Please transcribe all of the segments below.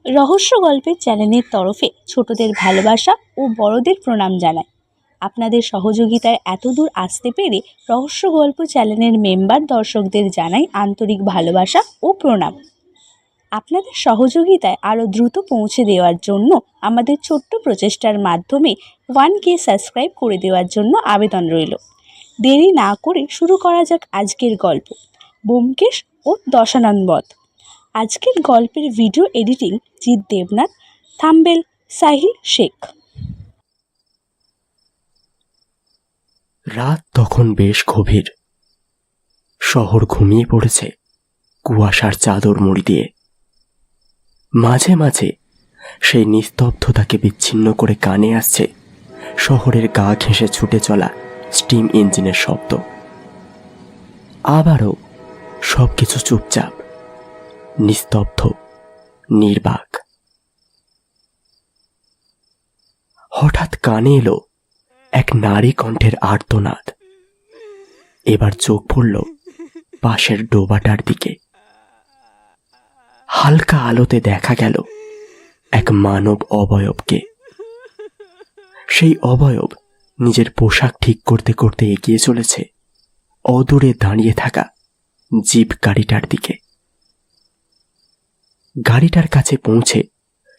রহস্য গল্পের চ্যানেলের তরফে ছোটদের ভালোবাসা ও বড়দের প্রণাম জানাই। আপনাদের সহযোগিতায় এতদূর আসতে পেরে রহস্য গল্প চ্যানেলের মেম্বার দর্শকদের জানাই আন্তরিক ভালোবাসা ও প্রণাম। আপনাদের সহযোগিতায় আরও দ্রুত পৌঁছে দেওয়ার জন্য আমাদের ছোট্ট প্রচেষ্টার মাধ্যমে 1K সাবস্ক্রাইব করে দেওয়ার জন্য আবেদন রইল। দেরি না করে শুরু করা যাক আজকের গল্প, ব্যোমকেশ ও দশানন বধ। আজকের গল্পের video editing Jeet Debnath, thumbnail Sahil Sheikh. রাত তখন বেশ গভীর। শহর ঘুমিয়ে পড়েছে কুয়াশার চাদর মুড়ি দিয়ে। মাঝে মাঝে সেই নিস্তব্ধতাকে বিচ্ছিন্ন করে কানে আসছে শহরের গা ঘেঁষে ছুটে চলা স্টিম ইঞ্জিনের শব্দ। আবারও সবকিছু চুপচাপ, নিস্তব্ধ, নির্বাক। হঠাৎ কানে এলো এক নারী কণ্ঠের আর্তনাদ। এবার চোখ পড়ল পাশের ডোবাটার দিকে। হালকা আলোতে দেখা গেল এক মানব অবয়বকে। সেই অবয়ব নিজের পোশাক ঠিক করতে করতে এগিয়ে চলেছে অদূরে দাঁড়িয়ে থাকা জিপ গাড়িটার দিকে। গাড়িটার কাছে পৌঁছে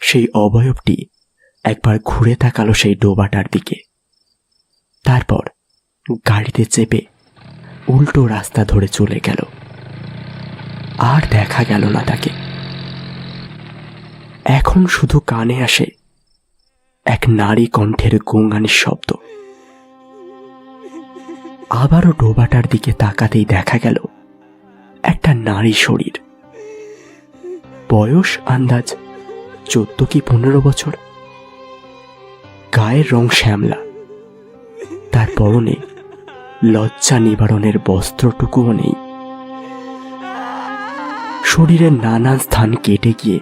সেই অবয়বটি একবার ঘুরে তাকালো সেই ডোবাটার দিকে। তারপর গাড়িতে চেপে উল্টো রাস্তা ধরে চলে গেল। আর দেখা গেল না তাকে। এখন শুধু কানে আসে এক নারী কণ্ঠের গোঙানির শব্দ। আবারও ডোবাটার দিকে তাকাতেই দেখা গেল একটা নারী শরীর। বয়স আন্দাজ 14 কি 15 বছর। গায়ের রং শ্যামলা। তার পরনে লজ্জা নিবারণের বস্ত্রটুকুও নেই। শরীরের নানান স্থান কেটে গিয়ে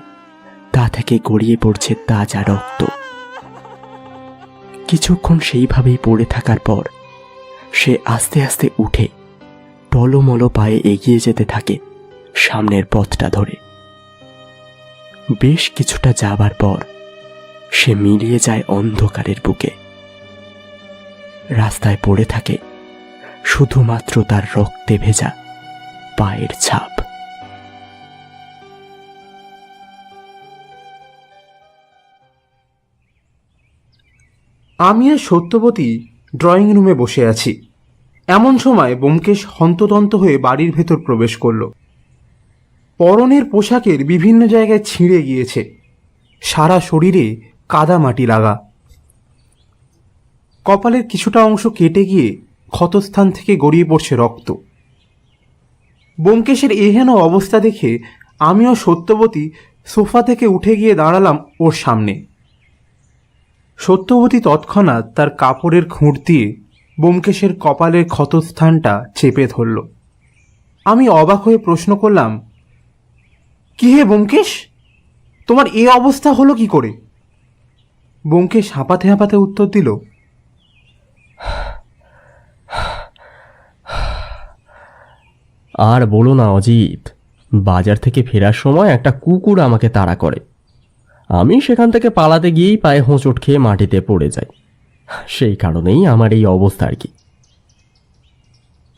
তা থেকে গড়িয়ে পড়ছে তাজা রক্ত। কিছুক্ষণ সেইভাবেই পড়ে থাকার পর সে আস্তে আস্তে উঠে টলমলো পায়ে এগিয়ে যেতে থাকে সামনের পথটা ধরে। বেশ কিছুটা যাবার পর সে মিলিয়ে যায় অন্ধকারের বুকে। রাস্তায় পড়ে থাকে শুধুমাত্র তার রক্তে ভেজা পায়ের ছাপ। আমি আর সত্যবতী ড্রয়িং রুমে বসে আছি। এমন সময় ব্যোমকেশ হন্তদন্ত হয়ে বাড়ির ভেতর প্রবেশ করল। পরনের পোশাকের বিভিন্ন জায়গায় ছিঁড়ে গিয়েছে, সারা শরীরে কাদা মাটি লাগা। কপালের কিছুটা অংশ কেটে গিয়ে ক্ষতস্থান থেকে গড়িয়ে পড়ছে রক্ত। ব্যোমকেশের এহেন অবস্থা দেখে আমিও সত্যবতী সোফা থেকে উঠে গিয়ে দাঁড়ালাম ওর সামনে। সত্যবতী তৎক্ষণাৎ তার কাপড়ের খুঁট দিয়ে ব্যোমকেশের কপালের ক্ষতস্থানটা চেপে ধরল। আমি অবাক হয়ে প্রশ্ন করলাম, কি হে ব্যোমকেশ, তোমার এ অবস্থা হলো কি করে? ব্যোমকেশ হাঁপাতে হাঁপাতে উত্তর দিল, আর বলো না অজিত, বাজার থেকে ফেরার সময় একটা কুকুর আমাকে তাড়া করে। আমি সেখান থেকে পালাতে গিয়েই পায়ে হোঁচট খেয়ে মাটিতে পড়ে যাই। সেই কারণেই আমার এই অবস্থা আর কি।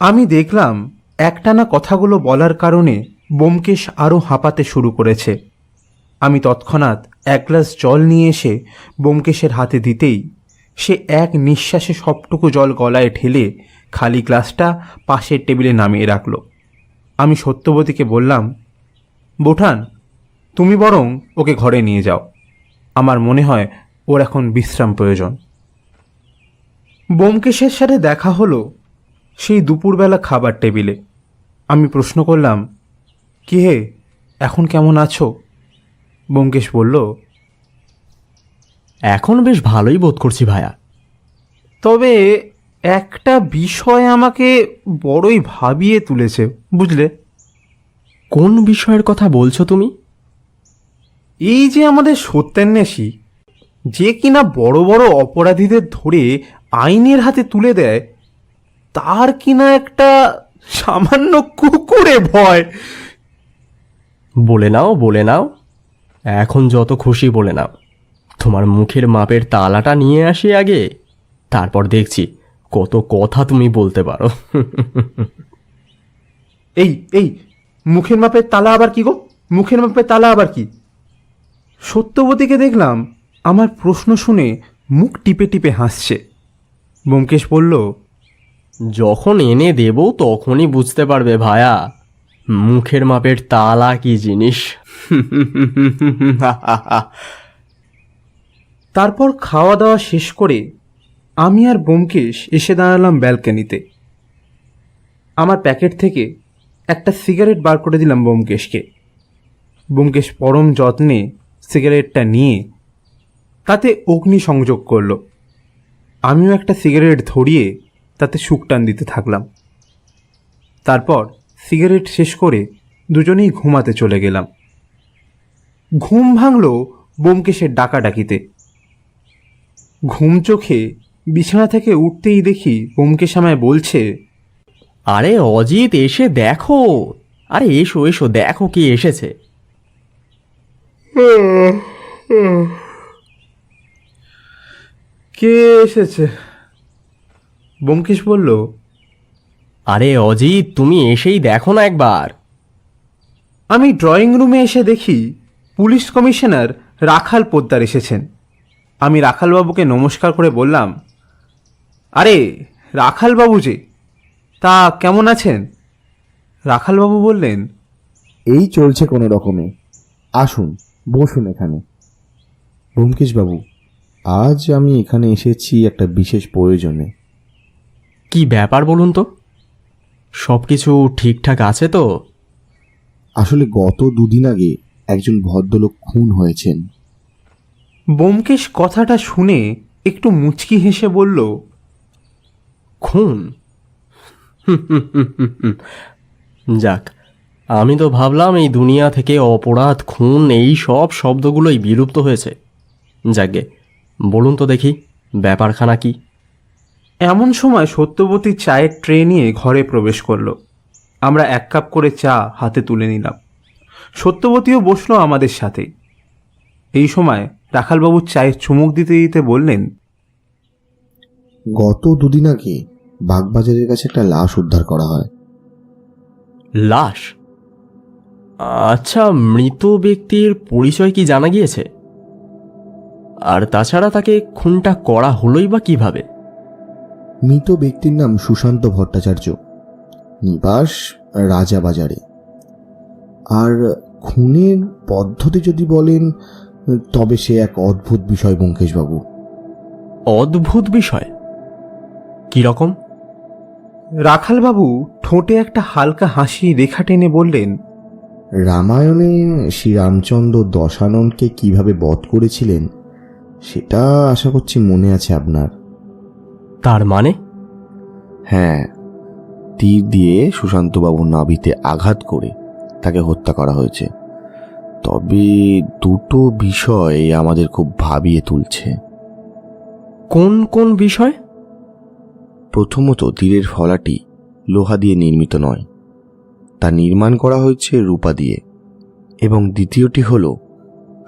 আমি দেখলাম একটানা কথাগুলো বলার কারণে ব্যোমকেশ আরও হাঁপাতে শুরু করেছে। আমি তৎক্ষণাৎ এক গ্লাস জল নিয়ে এসে ব্যোমকেশের হাতে দিতেই সে এক নিঃশ্বাসে সবটুকু জল গলায় ঢেলে খালি গ্লাসটা পাশের টেবিলে নামিয়ে রাখল। আমি সত্যবতীকে বললাম, বোঠান, তুমি বরং ওকে ঘরে নিয়ে যাও। আমার মনে হয় ওর এখন বিশ্রাম প্রয়োজন। ব্যোমকেশের সাথে দেখা হলো সেই দুপুরবেলা খাবার টেবিলে। আমি প্রশ্ন করলাম, কি হে, এখন কেমন আছো? ব্যোমকেশ বলল, এখন বেশ ভালোই বোধ করছি ভায়া। তবে একটা বিষয় আমাকে বড়ই ভাবিয়ে তুলেছে, বুঝলে? কোন বিষয়ের কথা বলছো তুমি? এই যে আমাদের সত্যান্বেষী, যে কিনা বড় বড় অপরাধীদের ধরে আইনের হাতে তুলে দেয়, তার কিনা একটা সামান্য কুকুরে ভয়। বলে নাও বলে নাও। এখন যত খুশি বলে নাও, তোমার মুখের মাপের তালাটা নিয়ে আসি আগে, তারপর দেখছি কত কথা তুমি বলতে পারো। এই এই মুখের মাপের তালা আবার কি গো? মুখের মাপের তালা আবার কি? সত্যবতীকে দেখলাম আমার প্রশ্ন শুনে মুখ টিপে টিপে হাসছে। ব্যোমকেশ বলল, যখন এনে দেব তখনই বুঝতে পারবে ভায়া, মুখের মাপের তালা কি জিনিস। তারপর খাওয়া দাওয়া শেষ করে আমি আর ব্যোমকেশ এসে দাঁড়ালাম ব্যালকনিতে। আমার প্যাকেট থেকে একটা সিগারেট বার করে দিলাম ব্যোমকেশকে। ব্যোমকেশ পরম যত্নে সিগারেটটা নিয়ে তাতে অগ্নি সংযোগ করলো। আমিও একটা সিগারেট ধরিয়ে তাতে শুকটান দিতে থাকলাম। তারপর সিগারেট শেষ করে দুজনেই ঘুমাতে চলে গেলাম। ঘুম ভাঙল ব্যোমকেশের ডাকাডাকিতে। ঘুম চোখে বিছানা থেকে উঠতেই দেখি ব্যোমকেশ আমায় বলছে, আরে অজিত, এসে দেখো, আরে এসো এসো, দেখো কি এসেছে। কে এসেছে? ব্যোমকেশ বলল, আরে অজিত, তুমি এসেই দেখো না একবার। আমি ড্রয়িং রুমে এসে দেখি পুলিশ কমিশনার রাখাল পোদ্দার এসেছেন। আমি রাখালবাবুকে নমস্কার করে বললাম, আরে রাখালবাবু যে, তা কেমন আছেন? রাখালবাবু বললেন, এই চলছে কোনো রকমে। আসুন, বসুন এখানে। ব্যোমকেশবাবু, আজ আমি এখানে এসেছি একটা বিশেষ প্রয়োজনে। কি ব্যাপার বলুন তো, সব কিছু ঠিকঠাক আছে তো? আসলে গত দুদিন আগে একজন ভদ্রলোক খুন হয়েছেন। ব্যোমকেশ কথাটা শুনে একটু মুচকি হেসে বলল, খুন? যাক, আমি তো ভাবলাম এই দুনিয়া থেকে অপরাধ, খুন, এই সব শব্দগুলোই বিলুপ্ত হয়েছে। যাকে বলুন তো দেখি, ব্যাপারখানা কি? এমন সময় সত্যবতী চায়ের ট্রে নিয়ে ঘরে প্রবেশ করলো। আমরা এক কাপ করে চা হাতে তুলে নিলাম। সত্যবতীও বসলো আমাদের সাথে। এই সময় রাখালবাবু চায়ের চুমুক দিতে দিতে বললেন, গত দুদিন আগে বাগবাজারের কাছে একটা লাশ উদ্ধার করা হয়। লাশ? আচ্ছা, মৃত ব্যক্তির পরিচয় কি জানা গিয়েছে? আর তাছাড়া তাকে খুনটা করা হলোই বা কিভাবে? মৃত ব্যক্তির নাম সুশান্ত ভট্টাচার্য, নিবাস রাজাবাজারে। আর খুনের পদ্ধতি যদি বলেন তবে সে এক অদ্ভুত বিষয় ব্যোমকেশবাবু। অদ্ভুত বিষয়? কিরকম? রাখালবাবু ঠোঁটে একটা হালকা হাসি রেখা টেনে বললেন, রামায়ণে শ্রীরামচন্দ্র দশাননকে কিভাবে বধ করেছিলেন সেটা আশা করছি মনে আছে আপনার। তার মানে? হ্যাঁ, তীর দিয়ে সুশান্তবাবুর নাভিতে আঘাত করে তাকে হত্যা করা হয়েছে। তবে দুটো বিষয় আমাদের খুব ভাবিয়ে তুলছে। কোন কোন বিষয়? প্রথমত, তীরের ফলাটি লোহা দিয়ে নির্মিত নয়, তা নির্মাণ করা হয়েছে রূপা দিয়ে। এবং দ্বিতীয়টি হল,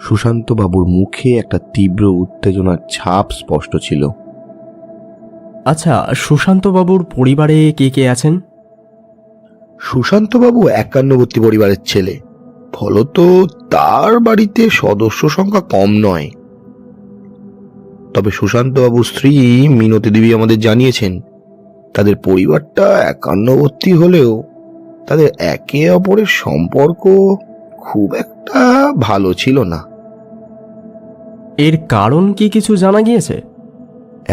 সুশান্তবাবুর মুখে একটা তীব্র উত্তেজনার ছাপ স্পষ্ট ছিল। আচ্ছা, সুশান্তবাবুর পরিবারে কে কে আছেন? সুশান্তবাবু একান্নবর্তী পরিবারের ছেলে, ফলত তার বাড়িতে সদস্য সংখ্যা কম নয়। তবে সুশান্তবাবুর স্ত্রী মিনতি দেবী আমাদের জানিয়েছেন তাদের পরিবারটা একান্নবর্তী হলেও তাদের একে অপরের সম্পর্ক খুব একটা ভালো ছিল না। এর কারণ কি কিছু জানা গিয়েছে?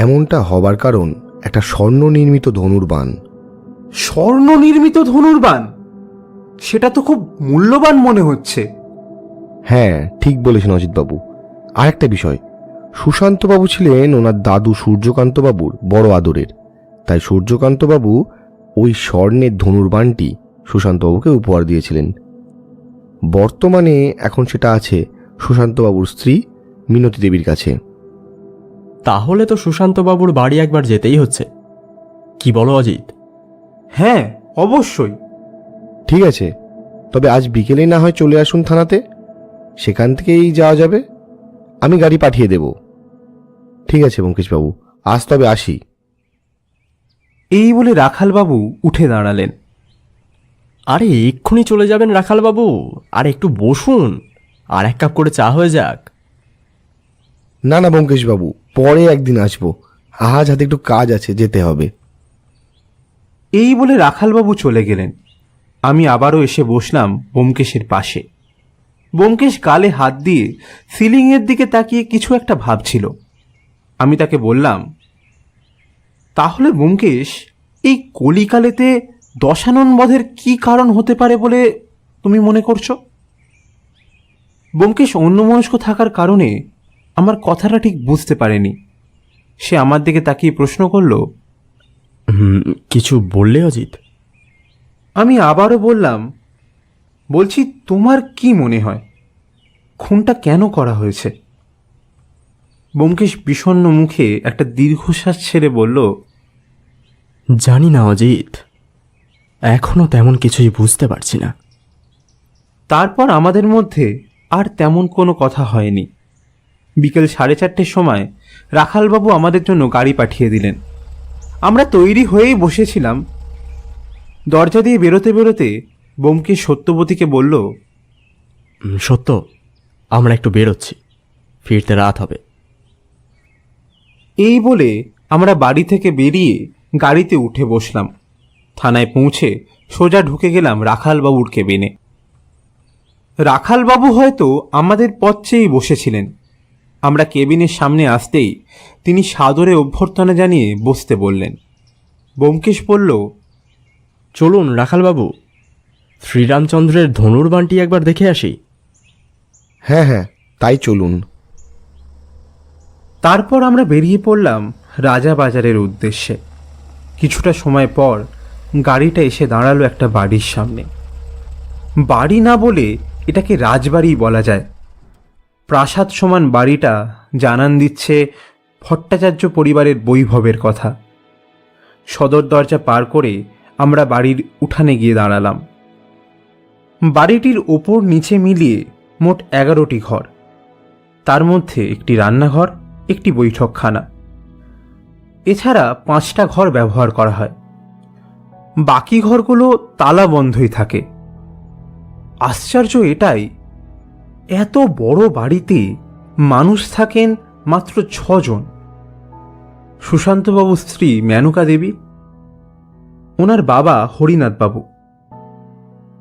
এমনটা হবার কারণ একটা স্বর্ণ নির্মিত ধনুর্বাণ। স্বর্ণ নির্মিত ধনুর্বাণ? সেটা তো খুব মূল্যবান মনে হচ্ছে। হ্যাঁ, ঠিক বলেছেন অজিতবাবু। আর একটা বিষয়, সুশান্তবাবু ছিলেন ওনার দাদু সূর্যকান্তবাবুর বড় আদরের, তাই সূর্যকান্তবাবু ওই স্বর্ণের ধনুর্বাণটি সুশান্তবাবুকে উপহার দিয়েছিলেন। বর্তমানে এখন সেটা আছে সুশান্তবাবুর স্ত্রী মিনতি দেবীর কাছে। তাহলে তো সুশান্তবাবুর বাড়ি একবার যেতেই হচ্ছে, কি বলো অজিত? হ্যাঁ, অবশ্যই। ঠিক আছে, তবে আজ বিকেলে না হয় চলে আসুন থানাতে। সেখান থেকেই যাওয়া যাবে। আমি গাড়ি পাঠিয়ে দেব। ঠিক আছে ব্যোমকেশবাবু, আজ তবে আসি। এই বলে রাখালবাবু উঠে দাঁড়ালেন। আরে এক্ষুনি চলে যাবেন রাখালবাবু? আর একটু বসুন, আর এক কাপ করে চা হয়ে যাক। না না ব্যোমকেশবাবু, পরে একদিন আসবো। আজ হাতে একটু কাজ আছে, যেতে হবে। এই বলে রাখালবাবু চলে গেলেন। আমি আবারও এসে বসলাম ব্যোমকেশের পাশে। ব্যোমকেশ গালে হাত দিয়ে সিলিংয়ের দিকে তাকিয়ে কিছু একটা ভাবছিল। আমি তাকে বললাম, তাহলে ব্যোমকেশ, এই কলিকালেতে দশানন বধের কি কারণ হতে পারে বলে তুমি মনে করছো? ব্যোমকেশ অন্যমনস্ক থাকার কারণে আমার কথাটা ঠিক বুঝতে পারেনি। সে আমার দিকে তাকিয়ে প্রশ্ন করল। কিছু বললে অজিত? আমি আবারও বললাম, বলছি তোমার কি মনে হয় খুনটা কেন করা হয়েছে? ব্যোমকেশ বিষণ্ণ মুখে একটা দীর্ঘশ্বাস ছেড়ে বলল, জানি না অজিত, এখনো তেমন কিছুই বুঝতে পারছি না। তারপর আমাদের মধ্যে আর তেমন কোনো কথা হয়নি। বিকেল 4:30 সময় রাখালবাবু আমাদের জন্য গাড়ি পাঠিয়ে দিলেন। আমরা তৈরি হয়েই বসেছিলাম। দরজা দিয়ে বেরোতে বেরোতে ব্যোমকেশ সত্যবতীকে বলল, সত্য, আমরা একটু বেরোচ্ছি, ফিরতে রাত হবে। এই বলে আমরা বাড়ি থেকে বেরিয়ে গাড়িতে উঠে বসলাম। থানায় পৌঁছে সোজা ঢুকে গেলাম রাখালবাবুর কেবিনে। রাখালবাবু হয়তো আমাদের পথ চেয়েই বসেছিলেন। আমরা কেবিনের সামনে আসতেই তিনি সাদরে অভ্যর্থনা জানিয়ে বসতে বললেন। ব্যোমকেশ বলল, চলুন রাখালবাবু, শ্রীরামচন্দ্রের ধনুর্বাণটি একবার দেখে আসি। হ্যাঁ হ্যাঁ, তাই চলুন। তারপর আমরা বেরিয়ে পড়লাম রাজাবাজারের উদ্দেশ্যে। কিছুটা সময় পর গাড়িটা এসে দাঁড়ালো একটা বাড়ির সামনে। বাড়ি না বলে এটাকে রাজবাড়ি বলা যায়। প্রাসাদ সমান বাড়িটা জানান দিচ্ছে ভট্টাচার্য পরিবারের বৈভবের কথা। সদর দরজা পার করে আমরা বাড়ির উঠানে গিয়ে দাঁড়ালাম। বাড়িটির ওপর নিচে মিলিয়ে মোট 11টি ঘর। তার মধ্যে একটি রান্নাঘর, একটি বৈঠকখানা, এছাড়া 5টা ঘর ব্যবহার করা হয়। বাকি ঘরগুলো তালা বন্ধই থাকে। আশ্চর্য এটাই, এত বড় বাড়িতে মানুষ থাকেন মাত্র 6 জন। সুশান্তবাবুর স্ত্রী মেনকা দেবী, ওনার বাবা হরিনাথ বাবু,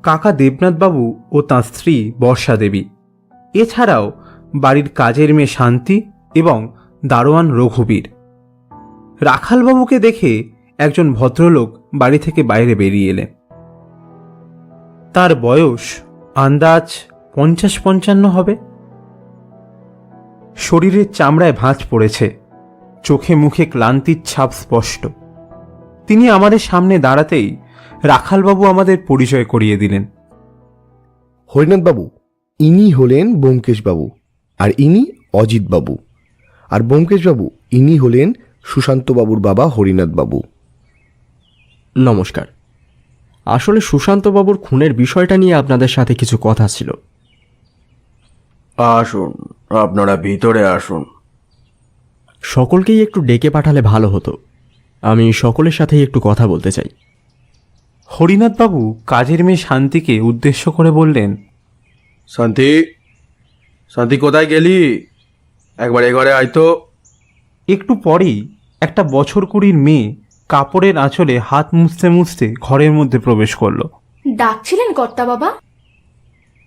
কাকা দেবনাথ বাবু ও তাঁর স্ত্রী বর্ষা দেবী, এছাড়াও বাড়ির কাজের মেয়ে শান্তি এবং দারোয়ান রঘুবীর। রাখালবাবুকে দেখে একজন ভদ্রলোক বাড়ি থেকে বাইরে বেরিয়ে এলেন। তার বয়স আন্দাজ 50-55 হবে। শরীরের চামড়ায় ভাঁজ পড়েছে, চোখে মুখে ক্লান্তির ছাপ স্পষ্ট। তিনি আমাদের সামনে দাঁড়াতেই রাখালবাবু আমাদের পরিচয় করিয়ে দিলেন। হরিনাথবাবু, ইনি হলেন ব্যোমকেশবাবু, আর ইনি অজিতবাবু। আর ব্যোমকেশবাবু, ইনি হলেন সুশান্তবাবুর বাবা হরিনাথবাবু। নমস্কার। আসলে সুশান্তবাবুর খুনের বিষয়টা নিয়ে আপনাদের সাথে কিছু কথা ছিল। আসুন, আপনারা ভিতরে আসুন। সকলকেই একটু ডেকে পাঠালে ভালো হতো। আমি সকলের সাথেই একটু কথা বলতে চাই। হরিনাথবাবু কাজের মেয়ে শান্তিকে উদ্দেশ্য করে বললেন, শান্তি, শান্তি কোথায় গেলি? একবার এ ঘরে আয় তো। একটু পরেই একটা বছর কুড়ির মেয়ে কাপড়ের আঁচলে হাত মুছতে মুছতে ঘরের মধ্যে প্রবেশ করলো। ডাকছিলেন কর্তা বাবা?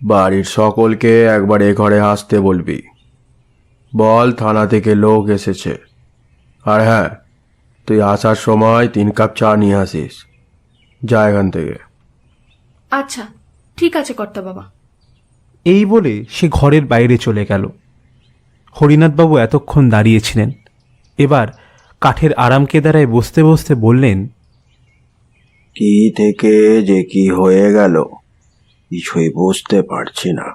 বাড়ির সকলকে একবার এ ঘরে আসতে বলবি। বল থানা থেকে লোক এসেছে। আর হ্যাঁ, তুই আসার সময় 3 কাপ চা নিয়ে আসিস। যা এখান থেকে। আচ্ছা, ঠিক আছে কর্তা বাবা। এই বলে সে ঘরের বাইরে চলে গেল। হরিনাথবাবু এতক্ষণ দাঁড়িয়েছিলেন। এবার কাঠের আরাম কেদারায় বসতে বসতে বললেন, কি থেকে যে কি হয়ে গেল কিছুই বুঝতে পারছি না।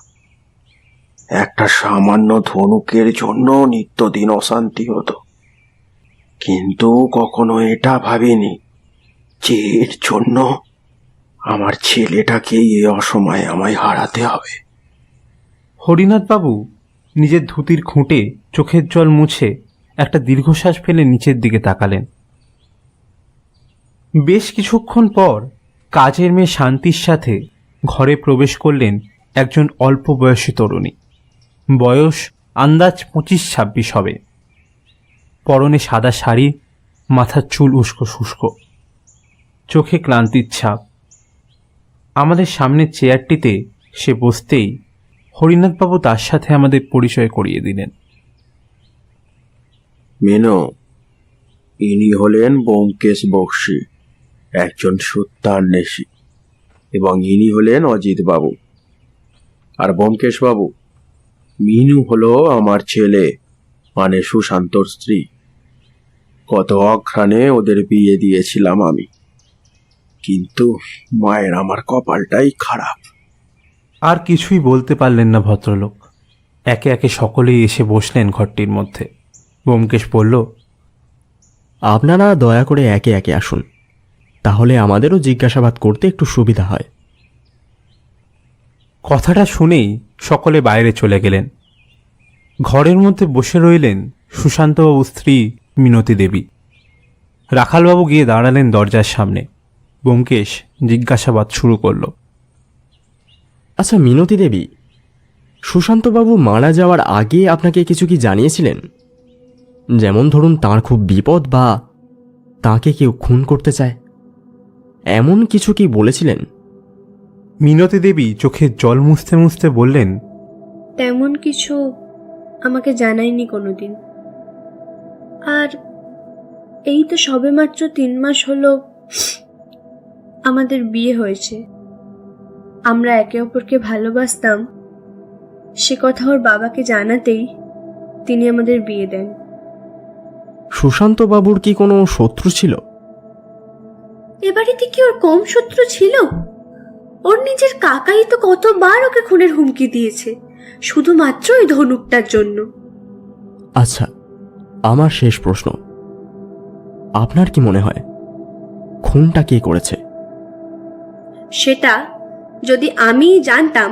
একটা সামান্য ধনুকের জন্য নিত্যদিন অশান্তি হতো, কিন্তু কখনো এটা ভাবিনি যে এর জন্য আমার ছেলেটাকে এই অসময়ে আমায় হারাতে হবে। হরিনাথবাবু নিজের ধুতির খুঁটে চোখের জল মুছে একটা দীর্ঘশ্বাস ফেলে নিচের দিকে তাকালেন। বেশ কিছুক্ষণ পর কাজের মেয়ে শান্তির সাথে ঘরে প্রবেশ করলেন একজন অল্প বয়সী তরুণী। বয়স আন্দাজ 25-26 হবে। পরনে সাদা শাড়ি, মাথার চুল উস্কো শুষ্কো, চোখে ক্লান্তির ছাপ। আমাদের সামনের চেয়ারটিতে সে বসতেই হরিনাথবাবু তার সাথে আমাদের পরিচয় করিয়ে দিলেন। মেনো, ইনি হলেন ব্যোমকেশ বক্সী, একজন সত্যান্বেষী, এবং ইনি হলেন অজিত বাবু। আর ব্যোমকেশ বাবু, মিনু হলো আমার ছেলে, মানে সুশান্তর স্ত্রী। কত অঘ্রাণে ওদের বিয়ে দিয়েছিলাম আমি, কিন্তু মায়ের আমার কপালটাই খারাপ। আর কিছুই বলতে পারলেন না ভদ্রলোক। একে একে সকলেই এসে বসলেন ঘরটির মধ্যে। ব্যোমকেশ বলল, আপনারা দয়া করে একে একে আসুন, তাহলে আমাদেরও জিজ্ঞাসাবাদ করতে একটু সুবিধা হয়। কথাটা শুনেই সকলে বাইরে চলে গেলেন। ঘরের মধ্যে বসে রইলেন সুশান্তবাবুর স্ত্রী মিনতি দেবী। রাখালবাবু গিয়ে দাঁড়ালেন দরজার সামনে। ব্যোমকেশ জিজ্ঞাসাবাদ শুরু করল। আচ্ছা মিনতি দেবী, সুশান্তবাবু মারা যাওয়ার আগে আপনাকে কিছু কি জানিয়েছিলেন? যেমন ধরুন তাঁর খুব বিপদ, বা তাঁকে কেউ খুন করতে চায়, এমন কিছু কি বলেছিলেন? মিনতি দেবী চোখের জল মুছতে মুছতে বললেন, তেমন কিছু আমাকে জানায়নি কোনোদিন। আর এই তো সবেমাত্র 3 মাস হলো আমাদের বিয়ে হয়েছে। আমরা একে অপরকে ভালোবাসতাম, সে কথা ওর বাবাকে জানাতেই তিনি আমাদের বিয়ে দেন। সুশান্তবাবুর কি কোনো শত্রু ছিল? এ বাড়িতে কি ওর কম শত্রু ছিল? ওর নিজের কাকাই তো কতবার ওকে খুনের হুমকি দিয়েছে, শুধুমাত্র ওই ধনুকটার জন্য। আচ্ছা, আমার শেষ প্রশ্ন, আপনার কি মনে হয় খুনটা কে করেছে? সেটা যদি আমি জানতাম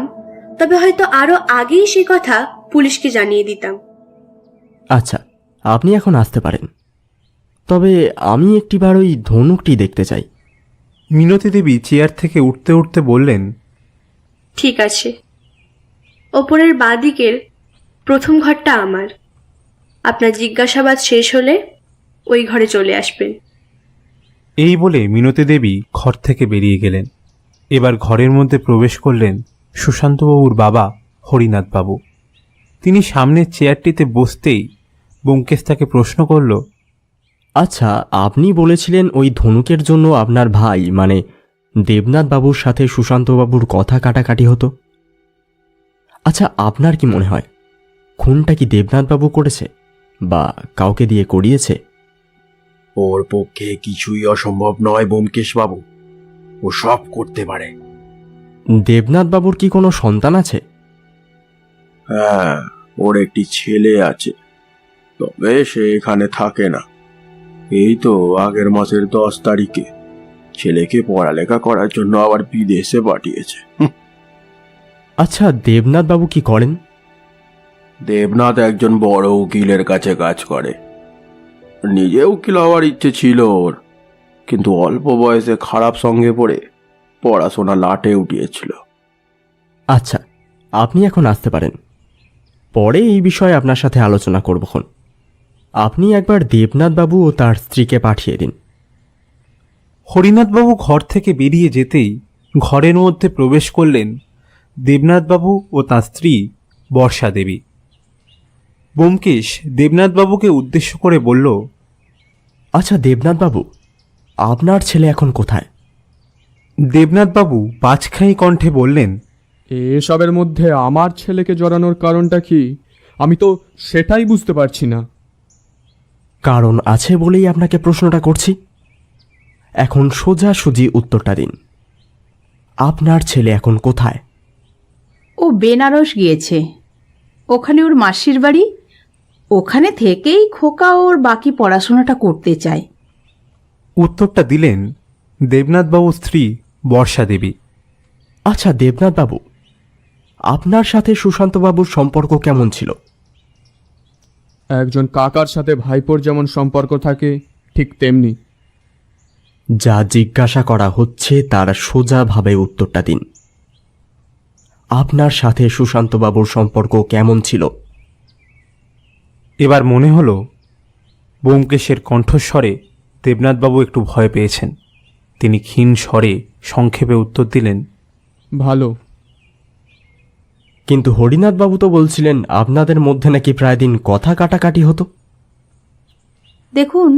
তবে হয়তো আরো আগেই সে কথা পুলিশকে জানিয়ে দিতাম। আচ্ছা, আপনি এখন আসতে পারেন, তবে আমি একটিবার ওই ধনুকটি দেখতে চাই। মিনতি দেবী চেয়ার থেকে উঠতে উঠতে বললেন, ঠিক আছে, ওপরের বাঁ দিকের প্রথম ঘরটা আমার। আপনার জিজ্ঞাসাবাদ শেষ হলে ওই ঘরে চলে আসবেন। এই বলে মিনতি দেবী ঘর থেকে বেরিয়ে গেলেন। এবার ঘরের মধ্যে প্রবেশ করলেন সুশান্তবাবুর বাবা হরিনাথবাবু। তিনি সামনের চেয়ারটিতে বসতেই ব্যোমকেশ তাকে প্রশ্ন করল, আচ্ছা, আপনি বলেছিলেন ওই ধনুকের জন্য আপনার ভাই মানে দেবনাথ বাবুর সাথে সুশান্তবাবুর কথা কাটাকাটি হতো। আচ্ছা, আপনার কি মনে হয় খুনটা কি দেবনাথ বাবু করেছে বা কাউকে দিয়ে করিয়েছে? ওর পক্ষে কিছুই অসম্ভব নয় ব্যোমকেশ বাবু, ও সব করতে পারে। দেবনাথ বাবুর কি কোনো সন্তান আছে? হ্যাঁ, ওর একটি ছেলে আছে, তবে সে এখানে থাকে না। এই তো আগের মাসের 10 তারিখে ছেলেকে পড়ালেখা করার জন্য আবার বিদেশে পাঠিয়েছে। আচ্ছা, দেবনাথ বাবু কি করেন? দেবনাথ একজন বড় উকিলের কাছে কাজ করে। নিজে উকিল হওয়ার ইচ্ছে ছিল ওর, কিন্তু অল্প বয়সে খারাপ সঙ্গে পড়ে পড়াশোনা লাটে উঠিয়েছিল। আচ্ছা, আপনি এখন আসতে পারেন, পরে এই বিষয়ে আপনার সাথে আলোচনা করবখন। আপনি একবার দেবনাথ বাবু ও তার স্ত্রীকে পাঠিয়ে দিন। হরিনাথবাবু ঘর থেকে বেরিয়ে যেতেই ঘরের মধ্যে প্রবেশ করলেন দেবনাথবাবু ও তাঁর স্ত্রী বর্ষা দেবী। ব্যোমকেশ দেবনাথবাবুকে উদ্দেশ্য করে বলল, আচ্ছা দেবনাথ বাবু, আপনার ছেলে এখন কোথায়? দেবনাথবাবু বাজখাই কণ্ঠে বললেন, এসবের মধ্যে আমার ছেলেকে জড়ানোর কারণটা কি? আমি তো সেটাই বুঝতে পারছি না। কারণ আছে বলেই আপনাকে প্রশ্নটা করছি। এখন সোজাসুজি উত্তরটা দিন, আপনার ছেলে এখন কোথায়? ও বেনারস গিয়েছে, ওখানে ওর মাসির বাড়ি। ওখানে থেকেই খোকা ওর বাকি পড়াশোনাটা করতে চায়। উত্তরটা দিলেন দেবনাথবাবুর স্ত্রী বর্ষা দেবী। আচ্ছা দেবনাথ বাবু, আপনার সাথে সুশান্তবাবুর সম্পর্ক কেমন ছিল? একজন কাকার সাথে ভাইপোর যেমন সম্পর্ক থাকে ঠিক তেমনি। যা জিজ্ঞাসা করা হচ্ছে তার সোজাভাবে উত্তরটা দিন। আপনার সাথে সুশান্তবাবুর সম্পর্ক কেমন ছিল? এবার মনে হলো ব্যোমকেশের কণ্ঠস্বরে দেবনাথবাবু একটু ভয় পেয়েছেন। তিনি ক্ষীণ স্বরে সংক্ষেপে উত্তর দিলেন, ভালো। কিন্তু হরিনাথবাবু তো বলছিলেন আপনাদের মধ্যে নাকি প্রায় দিন কথা কাটাকাটি হতো। দেখুন,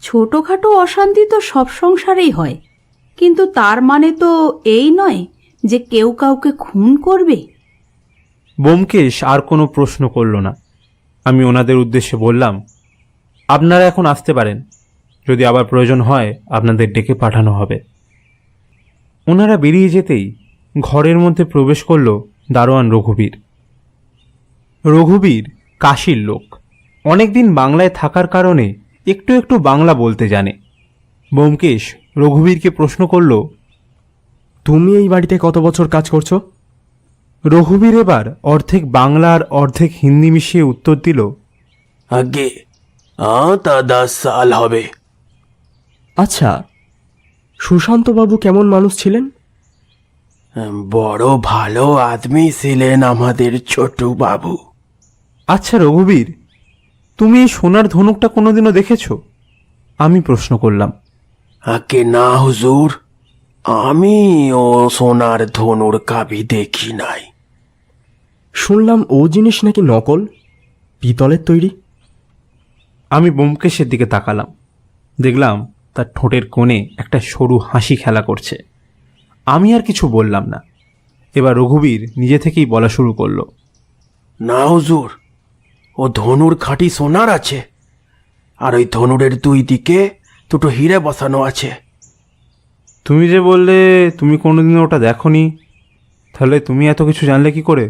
ছোটোখাটো অশান্তি তো সব সংসারেই হয়, কিন্তু তার মানে তো এই নয় যে কেউ কাউকে খুন করবে। ব্যোমকেশ আর কোনো প্রশ্ন করল না। আমি ওনাদের উদ্দেশ্যে বললাম, আপনারা এখন আসতে পারেন, যদি আবার প্রয়োজন হয় আপনাদের ডেকে পাঠানো হবে। ওনারা বেরিয়ে যেতেই ঘরের মধ্যে প্রবেশ করল দারোয়ান রঘুবীর। রঘুবীর কাশীর লোক, অনেকদিন বাংলায় থাকার কারণে একটু একটু বাংলা বলতে জানে। ব্যোমকেশ রঘুবীরকে প্রশ্ন করল, তুমি এই বাড়িতে কত বছর কাজ করছো? রঘুবীর এবার অর্ধেক বাংলা আর অর্ধেক হিন্দি মিশিয়ে উত্তর দিল, আগে তা 10 সাল হবে। আচ্ছা, সুশান্তবাবু কেমন মানুষ ছিলেন? বড় ভালো আদমি ছিলেন আমাদের ছোট বাবু। আচ্ছা রঘুবীর, তুমি এই সোনার ধনুকটা কোনোদিনও দেখেছ? আমি প্রশ্ন করলাম। আগে না হুজুর, আমি ও সোনার ধনুর কাবি দেখি নাই। শুনলাম ও জিনিস নাকি নকল, পিতলের তৈরি। আমি ব্যোমকেশের দিকে তাকালাম, দেখলাম তার ঠোঁটের কোণে একটা সরু হাসি খেলা করছে। আমি আর কিছু বললাম না। এবার রঘুবীর নিজে থেকেই বলা শুরু করলো, না হুজুর, ও ধনুর খাঁটি সোনার আছে, আর ওই ধনুরের 2 দিকে দুটো হিরে বসানো আছে। তুমি যে বললে তুমি কোনোদিনও ওটা দেখোনি, তাহলে তুমি এত কিছু জানলে কি করে?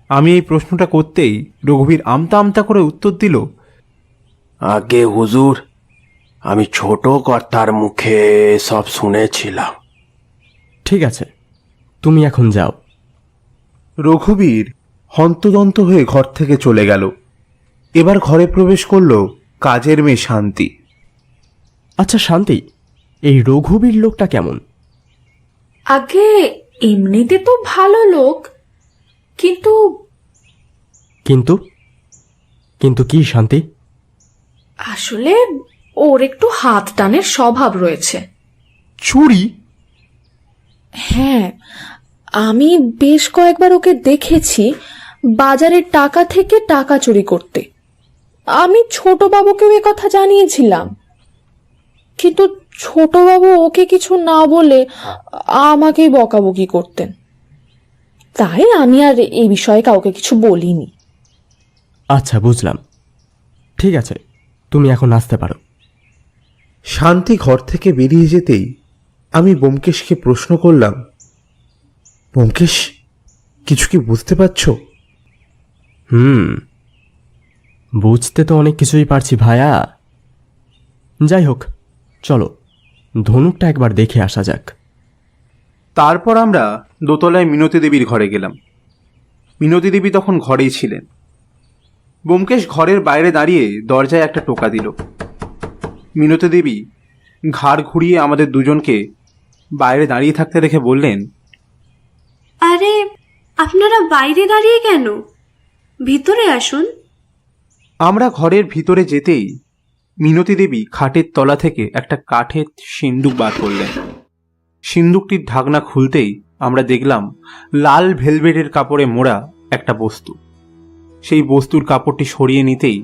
আমি এই প্রশ্নটা করতেই রঘুবীর আমতা আমতা করে উত্তর দিল, আগে হুজুর, আমি ছোট কর্তার মুখে সব শুনেছিলাম। ঠিক আছে, তুমি এখন যাও। রঘুবীর হন্তদন্ত হয়ে ঘর থেকে চলে গেল। এবার ঘরে প্রবেশ করল কাজের মেয়ে শান্তি। আচ্ছা শান্তি, এই রঘুবীর লোকটা কেমন? আগে এমনিতে তো ভালো লোক, কিন্তু কিন্তু কিন্তু কি শান্তি? আসলে ওর একটু হাত টানের স্বভাব রয়েছে। চুরি? হ্যাঁ, আমি বেশ কয়েকবার ওকে দেখেছি বাজারের টাকা থেকে টাকা চুরি করতে। আমি ছোটবাবুকেও এ কথা জানিয়েছিলাম, কিন্তু ছোটবাবু ওকে কিছু না বলে আমাকেই বকাবকি করতেন। তাই আমি আর এই বিষয়ে কাউকে কিছু বলিনি। আচ্ছা বুঝলাম, ঠিক আছে, তুমি এখন আসতে পারো। শান্তি ঘর থেকে বেরিয়ে যেতেই আমি ব্যোমকেশকে প্রশ্ন করলাম, ব্যোমকেশ, কিছু কি বুঝতে পারছো? বুঝতে তো অনেক কিছুই পারছি ভায়া। যাই হোক, চলো ধনুকটা একবার দেখে আসা যাক। তারপর আমরা দোতলায় মিনতি দেবীর ঘরে গেলাম। মিনতি দেবী তখন ঘরেই ছিলেন। ব্যোমকেশ ঘরের বাইরে দাঁড়িয়ে দরজায় একটা টোকা দিল। মিনতি দেবী ঘাড় ঘুরিয়ে আমাদের দুজনকে বাইরে দাঁড়িয়ে থাকতে দেখে বললেন, আরে আপনারা বাইরে দাঁড়িয়ে কেন? ভিতরে আসুন। আমরা ঘরের ভিতরে যেতেই মিনতি দেবী খাটের তলা থেকে একটা কাঠের সিন্দুক বার করলেন। সিন্দুকটির ঢাকনা খুলতেই আমরা দেখলাম লাল ভেলভেটের কাপড়ে মোড়া একটা বস্তু। সেই বস্তুর কাপড়টি সরিয়ে নিতেই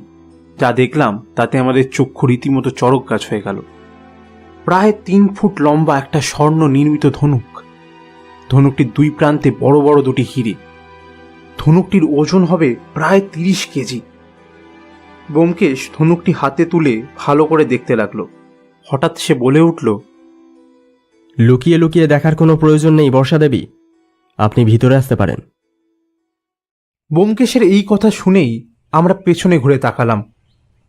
যা দেখলাম তাতে আমাদের চক্ষু রীতিমতো চড়ক গাছ হয়ে গেল। প্রায় 3 ফুট লম্বা একটা স্বর্ণ নির্মিত ধনুক। ধনুকটির 2 প্রান্তে বড় বড় 2টি হিরে। ধনুকটির ওজন হবে প্রায় 30 কেজি। ব্যোমকেশ ধনুকটি হাতে তুলে ভালো করে দেখতে লাগলো। হঠাৎ সে বলে উঠল, লুকিয়ে লুকিয়ে দেখার কোনো প্রয়োজন নেই বর্ষা দেবী, আপনি ভিতরে আসতে পারেন। ব্যোমকেশের এই কথা শুনেই আমরা পেছনে ঘুরে তাকালাম।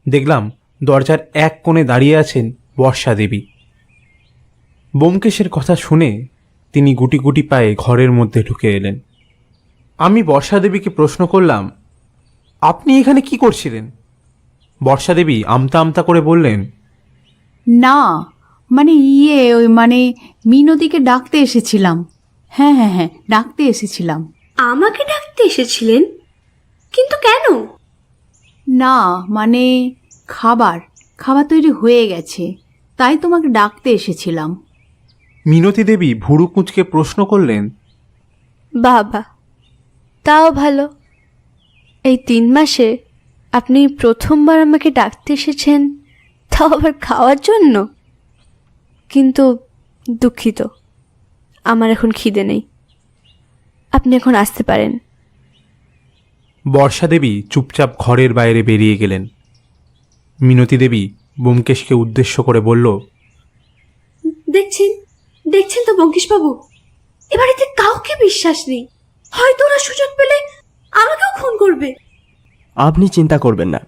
দেখলাম দরজার এক কোণে দাঁড়িয়ে আছেন বর্ষা দেবী। ব্যোমকেশের কথা শুনে তিনি গুটি গুটি পায়ে ঘরের মধ্যে ঢুকে এলেন। আমি বর্ষা দেবীকে প্রশ্ন করলাম, আপনি এখানে কি করছিলেন? বর্ষা দেবী আমতা আমতা করে বললেন, না মানে ওই মিনতিকে ডাকতে এসেছিলাম। হ্যাঁ হ্যাঁ হ্যাঁ, ডাকতে এসেছিলাম। আমাকে ডাকতে এসেছিলেন? কিন্তু কেন? না মানে খাবার খাবার তৈরি হয়ে গেছে, তাই তোমাকে ডাকতে এসেছিলাম। মিনতি দেবী ভুরু কুঁচকে প্রশ্ন করলেন, বাবা, তাও ভালো। এই 3 মাসে আপনি প্রথমবার আমাকে ডাকতে এসেছেন, তাও আবার খাওয়ার জন্য। কিন্তু দুঃখিত, আমার এখন খিদে নেই। আপনি এখন আসতে পারেন। বর্ষা দেবী চুপচাপ ঘরের বাইরে বেরিয়ে গেলেন। মিনতি দেবী ব্যোমকেশকে উদ্দেশ্য করে বলল, দেখছেন দেখছেন তো ব্যোমকেশবাবু, এ বাড়িতে কাউকে বিশ্বাস নেই। হয়তো ওরা সুযোগ পেলে আমাকেও খুন করবে। আপনি চিন্তা করবেন না,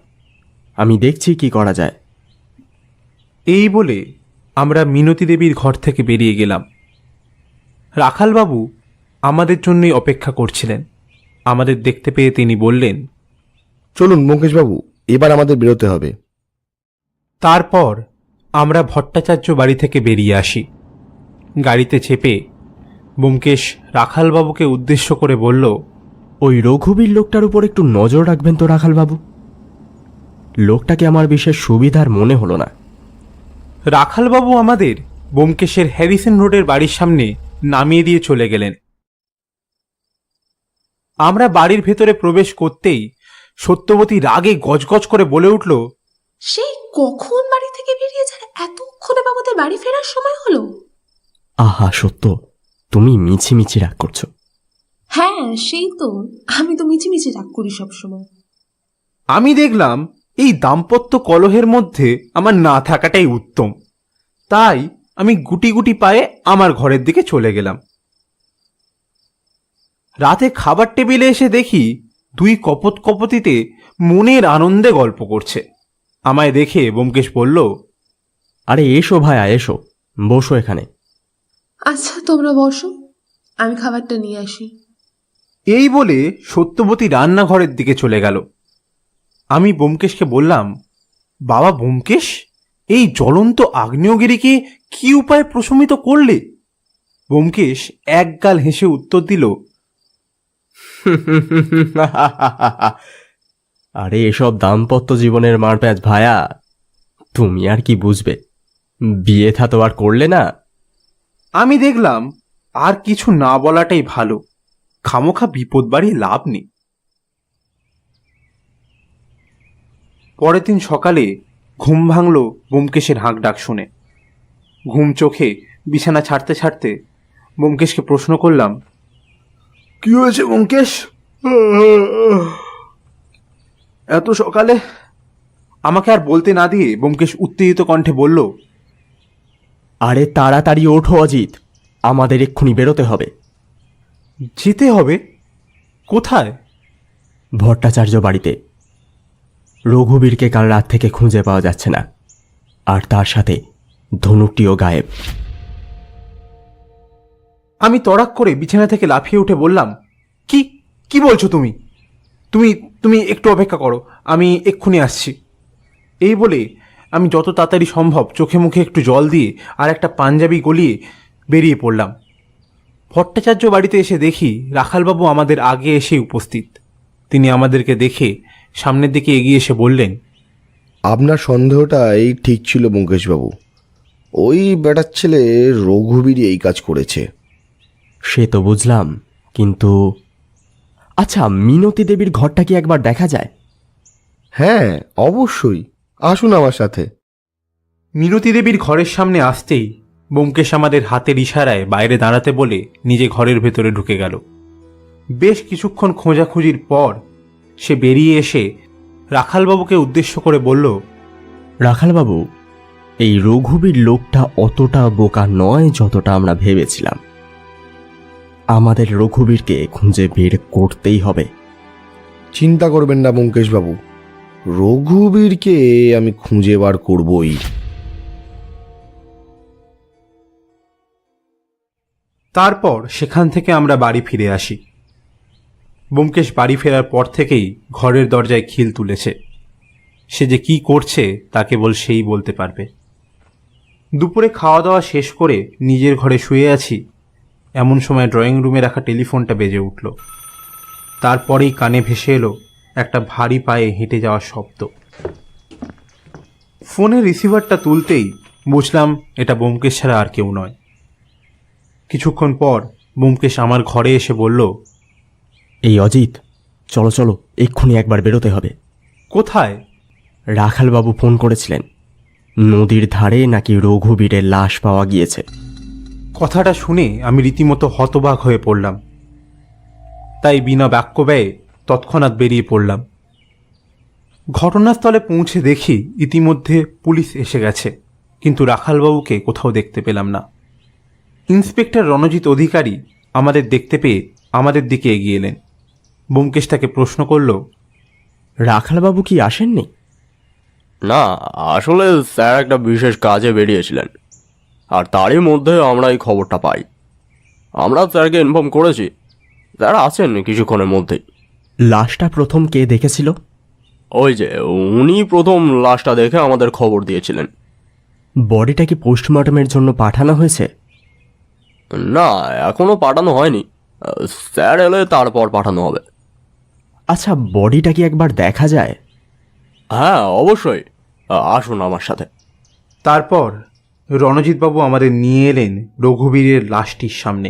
আমি দেখছি কি করা যায়। এই বলে আমরা মিনতি দেবীর ঘর থেকে বেরিয়ে গেলাম। রাখালবাবু আমাদের জন্যই অপেক্ষা করছিলেন। আমাদের দেখতে পেয়ে তিনি বললেন, চলুন ব্যোমকেশবাবু, এবার আমাদের বেরোতে হবে। তারপর আমরা ভট্টাচার্য বাড়ি থেকে বেরিয়ে আসি। গাড়িতে চেপে ব্যোমকেশ রাখালবাবুকে উদ্দেশ্য করে বলল, ওই রঘুবীর লোকটার উপর একটু নজর রাখবেন তো রাখালবাবু। লোকটাকে আমার বিশেষ সুবিধার মনে হলো না। রাখালবাবু আমাদের ব্যোমকেশের হ্যারিসন রোডের বাড়ির সামনে নামিয়ে দিয়ে চলে গেলেন। আমরা বাড়ির ভেতরে প্রবেশ করতেই সত্যবতী রাগে গজগজ করে বলে উঠল, সেই কখন বাড়ি থেকে বেরিয়েছে? এতক্ষণে বাবুদের বাড়ি ফেরার সময় হলো? আহা সত্য, তুমি মিছিমিছি রাগ করছো। হ্যাঁ সেই তো, আমি তো মিছিমিছি রাগ করি সবসময়। আমি দেখলাম এই দাম্পত্য কলহের মধ্যে আমার না থাকাটাই উত্তম। তাই আমি গুটি গুটি পায়ে আমার ঘরের দিকে চলে গেলাম। রাতে খাবার টেবিলে এসে দেখি 2 কপত কপতিতে মনের আনন্দে গল্প করছে। আমায় দেখে ব্যোমকেশ বলল, আরে এসো ভায়া, এসো, বসো এখানে। আচ্ছা তোমরা বসো, আমি খাবারটা নিয়ে আসি। এই বলে সত্যবতী রান্নাঘরের দিকে চলে গেল। আমি ব্যোমকেশকে বললাম, বাবা ব্যোমকেশ, এই জ্বলন্ত আগ্নেয়গিরিকে কি উপায়ে প্রশমিত করলে? ব্যোমকেশ একগাল হেসে উত্তর দিল, আরে এসব দাম্পত্য জীবনের মারপ্যাচ ভায়া, তুমি আর কি বুঝবে, বিয়ে থা তো আর করলে না। আমি দেখলাম আর কিছু না বলাটাই ভালো, খামোখা বিপদ বাড়িয়ে লাভ নেই। পরের দিন সকালে ঘুম ভাঙল ব্যোমকেশের হাঁক ডাক শুনে। ঘুম চোখে বিছানা ছাড়তে ছাড়তে ব্যোমকেশকে প্রশ্ন করলাম, কি হয়েছে ব্যোমকেশ? এত সকালে? আমাকে আর বলতে না দিয়ে ব্যোমকেশ উত্তেজিত কণ্ঠে বলল, আরে তাড়াতাড়ি ওঠো অজিত, আমাদের এক্ষুনি বেরোতে হবে। যেতে হবে? কোথায়? ভট্টাচার্য বাড়িতে। রঘুবীরকে কাল রাত থেকে খুঁজে পাওয়া যাচ্ছে না, আর তার সাথে ধনুকটিও গায়েব। আমি তড়াক করে বিছানা থেকে লাফিয়ে উঠে বললাম, কি কি বলছো তুমি? তুমি তুমি একটু অপেক্ষা করো, আমি এক্ষুনি আসছি। এই বলে আমি যত তাড়াতাড়ি সম্ভব চোখে মুখে একটু জল দিয়ে আর একটা পাঞ্জাবি গলিয়ে বেরিয়ে পড়লাম। ভট্টাচার্য বাড়িতে এসে দেখি রাখালবাবু আমাদের আগে এসে উপস্থিত। তিনি আমাদেরকে দেখে সামনের দিকে এগিয়ে এসে বললেন, আপনার সন্দেহটাই ঠিক ছিল ব্যোমকেশবাবু, ওই বেটার ছেলে রঘুবীরই এই কাজ করেছে। সে তো বুঝলাম, কিন্তু আচ্ছা, মিনতি দেবীর ঘরটা কি একবার দেখা যায়? হ্যাঁ অবশ্যই, আসুন আমার সাথে। মিনতি দেবীর ঘরের সামনে আসতেই ব্যোমকেশ আমাদের হাতের ইশারায় বাইরে দাঁড়াতে বলে নিজে ঘরের ভেতরে ঢুকে গেল। বেশ কিছুক্ষণ খোঁজাখুঁজির পর সে বেরিয়ে এসে রাখালবাবুকে উদ্দেশ্য করে বলল, রাখালবাবু, এই রঘুবীর লোকটা অতটা বোকা নয় যতটা আমরা ভেবেছিলাম। আমাদের রঘুবীরকে খুঁজে বের করতেই হবে। চিন্তা করবেন না ব্যোমকেশবাবু, রঘুবীরকে আমি খুঁজে বার করবই। তারপর সেখান থেকে আমরা বাড়ি ফিরে আসি। ব্যোমকেশ বাড়ি ফেরার পর থেকেই ঘরের দরজায় খিল তুলেছে। সে যে কি করছে তা কেবল সেই বলতে পারবে। দুপুরে খাওয়া দাওয়া শেষ করে নিজের ঘরে শুয়ে আছি, এমন সময় ড্রয়িং রুমে রাখা টেলিফোনটা বেজে উঠল। তারপরেই কানে ভেসে এলো একটা ভারী পায়ে হেঁটে যাওয়ার শব্দ। ফোনের রিসিভারটা তুলতেই বুঝলাম এটা ব্যোমকেশ ছাড়া আর কেউ নয়। কিছুক্ষণ পর ব্যোমকেশ আমার ঘরে এসে বলল, এই অজিত, চলো চলো, এক্ষুনি একবার বেরোতে হবে। কোথায়? রাখালবাবু ফোন করেছিলেন, নদীর ধারে নাকি রঘুবীরের লাশ পাওয়া গিয়েছে। কথাটা শুনে আমি রীতিমতো হতবাক হয়ে পড়লাম। তাই বিনা বাক্য ব্যয়ে তৎক্ষণাৎ বেরিয়ে পড়লাম। ঘটনাস্থলে পৌঁছে দেখি ইতিমধ্যে পুলিশ এসে গেছে, কিন্তু রাখালবাবুকে কোথাও দেখতে পেলাম না। ইন্সপেক্টর রণজিৎ অধিকারী আমাদের দেখতে পেয়ে আমাদের দিকে এগিয়ে এলেন। ব্যোমকেশ তাকে প্রশ্ন করল, রাখালবাবু কি আসেননি? না, আসলে স্যার একটা বিশেষ কাজে বেরিয়েছিলেন, আর তারই মধ্যে আমরা এই খবরটা পাই। আমরা স্যারকে ইনফর্ম করেছি, স্যার আছেন কিছুক্ষণের মধ্যেই। লাশটা প্রথম কে দেখেছিল? ওই যে উনি প্রথম লাশটা দেখে আমাদের খবর দিয়েছিলেন। বডিটা কি পোস্টমর্টমের জন্য পাঠানো হয়েছে? না, এখনো পাঠানো হয়নি, স্যার এলে তারপর পাঠানো হবে। আচ্ছা, বডিটা কি একবার দেখা যায়? হ্যাঁ অবশ্যই, আসুন আমার সাথে। তারপর রণজিৎবাবু আমাদের নিয়ে এলেন রঘুবীরের লাশটির সামনে।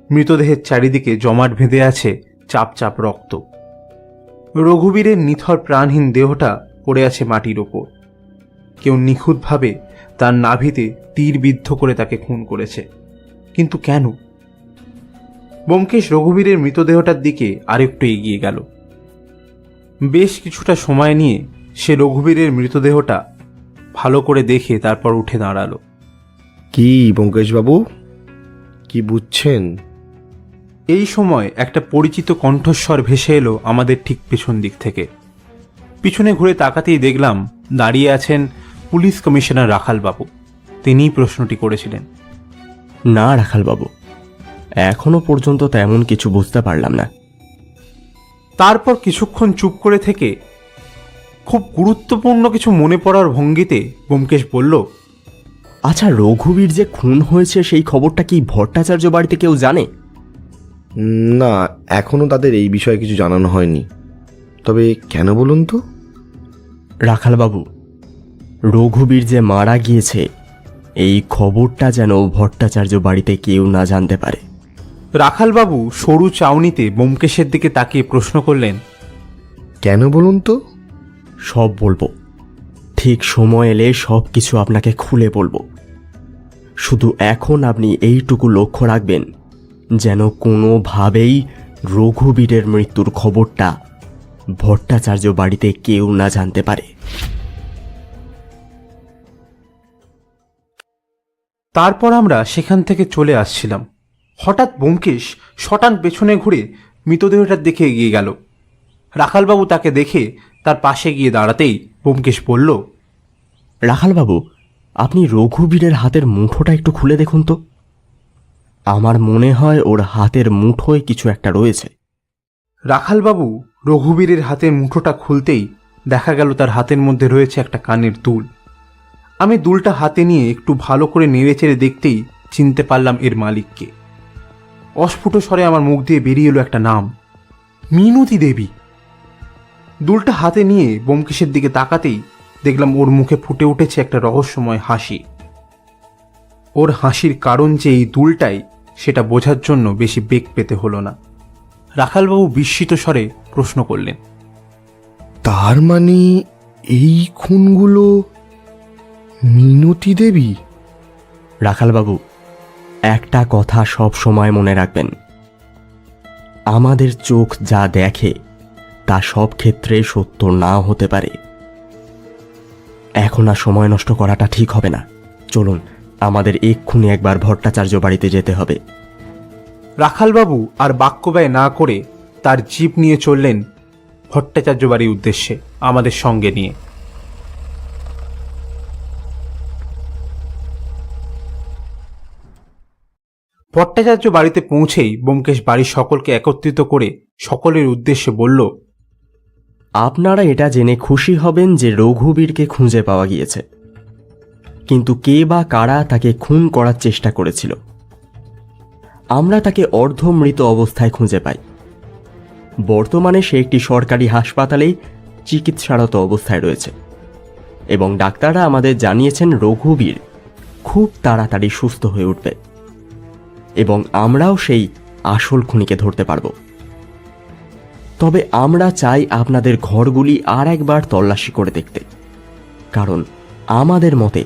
মৃতদেহের চারিদিকে জমাট বেঁধে আছে চাপ চাপ রক্ত। রঘুবীরের নিথর প্রাণহীন দেহটা পড়ে আছে মাটির ওপর। কেউ নিখুঁতভাবে তার নাভিতে তীর বিদ্ধ করে তাকে খুন করেছে, কিন্তু কেন? ব্যোমকেশ রঘুবীরের মৃতদেহটার দিকে আরেকটু এগিয়ে গেল। বেশ কিছুটা সময় নিয়ে সে রঘুবীরের মৃতদেহটা ভালো করে দেখে তারপর উঠে দাঁড়ালো। কি ব্যোমকেশবাবু, কি বুঝছেন? এই সময় একটা পরিচিত কণ্ঠস্বর ভেসে এলো আমাদের ঠিক পেছন দিক থেকে। পিছনে ঘুরে তাকাতেই দেখলাম দাঁড়িয়ে আছেন পুলিশ কমিশনার রাখালবাবু। তিনিই প্রশ্নটি করেছিলেন। না রাখালবাবু, এখনো পর্যন্ত তেমন কিছু বুঝতে পারলাম না। তারপর কিছুক্ষণ চুপ করে থেকে খুব গুরুত্বপূর্ণ কিছু মনে পড়ার ভঙ্গিতে ব্যোমকেশ বলল, আচ্ছা, রঘুবীর যে খুন হয়েছে সেই খবরটা কি ভট্টাচার্য বাড়িতে কেউ জানে? না, এখনও তাদের এই বিষয়ে কিছু জানানো হয়নি। তবে কেন বলুন তো? রাখালবাবু, রঘুবীর যে মারা গিয়েছে এই খবরটা যেন ভট্টাচার্য বাড়িতে কেউ না জানতে পারে। রাখালবাবু সরু চাউনিতে ব্যোমকেশের দিকে তাকিয়ে প্রশ্ন করলেন, কেন বলুন তো? সব বলবো, ঠিক সময় এলে সব কিছু আপনাকে খুলে বলবো। শুধু এখন আপনি এইটুকু লক্ষ্য রাখবেন যেন কোনোভাবেই রঘুবীরের মৃত্যুর খবরটা ভট্টাচার্য বাড়িতে কেউ না জানতে পারে। তারপর আমরা সেখান থেকে চলে আসছিলাম। হঠাৎ ব্যোমকেশ শটান পেছনে ঘুরে মৃতদেহটার দিকে এগিয়ে গেল। রাখালবাবু তাকে দেখে তার পাশে গিয়ে দাঁড়াতেই ব্যোমকেশ বলল, রাখালবাবু, আপনি রঘুবীরের হাতের মুঠোটা একটু খুলে দেখুন তো। আমার মনে হয় ওর হাতের মুঠোয় কিছু একটা রয়েছে। রাখালবাবু রঘুবীরের হাতের মুঠোটা খুলতেই দেখা গেল তার হাতের মধ্যে রয়েছে একটা কানের দুল। আমি দুলটা হাতে নিয়ে একটু ভালো করে নেড়েচেড়ে দেখতেই চিনতে পারলাম এর মালিককে। অস্ফুট স্বরে আমার মুখ দিয়ে বেরিয়ে এলো একটা নাম, মিনতি দেবী। দুলটা হাতে নিয়ে ব্যোমকেশের দিকে তাকাতেই দেখলাম ওর মুখে ফুটে উঠেছে একটা রহস্যময় হাসি। ওর হাসির কারণ যে এই দুলটাই সেটা বোঝার জন্য বেশি বেগ পেতে হলো না। রাখালবাবু বিস্মিত স্বরে প্রশ্ন করলেন, তার মানে এই খুনগুলো মিনতি দেবী? রাখালবাবু, একটা কথা সব সময় মনে রাখবেন, আমাদের চোখ যা দেখে তা সব ক্ষেত্রে সত্য নাও হতে পারে। এখন আর সময় নষ্ট করাটা ঠিক হবে না। চলুন, আমাদের এক্ষুনি একবার ভট্টাচার্য বাড়িতে যেতে হবে। রাখালবাবু আর বাক্য ব্যয় না করে তার জিপ নিয়ে চললেন ভট্টাচার্য বাড়ির উদ্দেশ্যে আমাদের সঙ্গে নিয়ে। ভট্টাচার্য বাড়িতে পৌঁছেই ব্যোমকেশ বাড়ির সকলকে একত্রিত করে সকলের উদ্দেশ্যে বলল, আপনারা এটা জেনে খুশি হবেন যে রঘুবীরকে খুঁজে পাওয়া গিয়েছে, কিন্তু কে বা কারা তাকে খুন করার চেষ্টা করেছিল। আমরা তাকে অর্ধমৃত অবস্থায় খুঁজে পাই। বর্তমানে সে একটি সরকারি হাসপাতালেই চিকিৎসারত অবস্থায় রয়েছে এবং ডাক্তাররা আমাদের জানিয়েছেন রঘুবীর খুব তাড়াতাড়ি সুস্থ হয়ে উঠবে এবং আমরাও সেই আসল খুনিকে ধরতে পারব। তবে আমরা চাই আপনাদের ঘরগুলি আর একবার তল্লাশি করে দেখতে, কারণ আমাদের মতে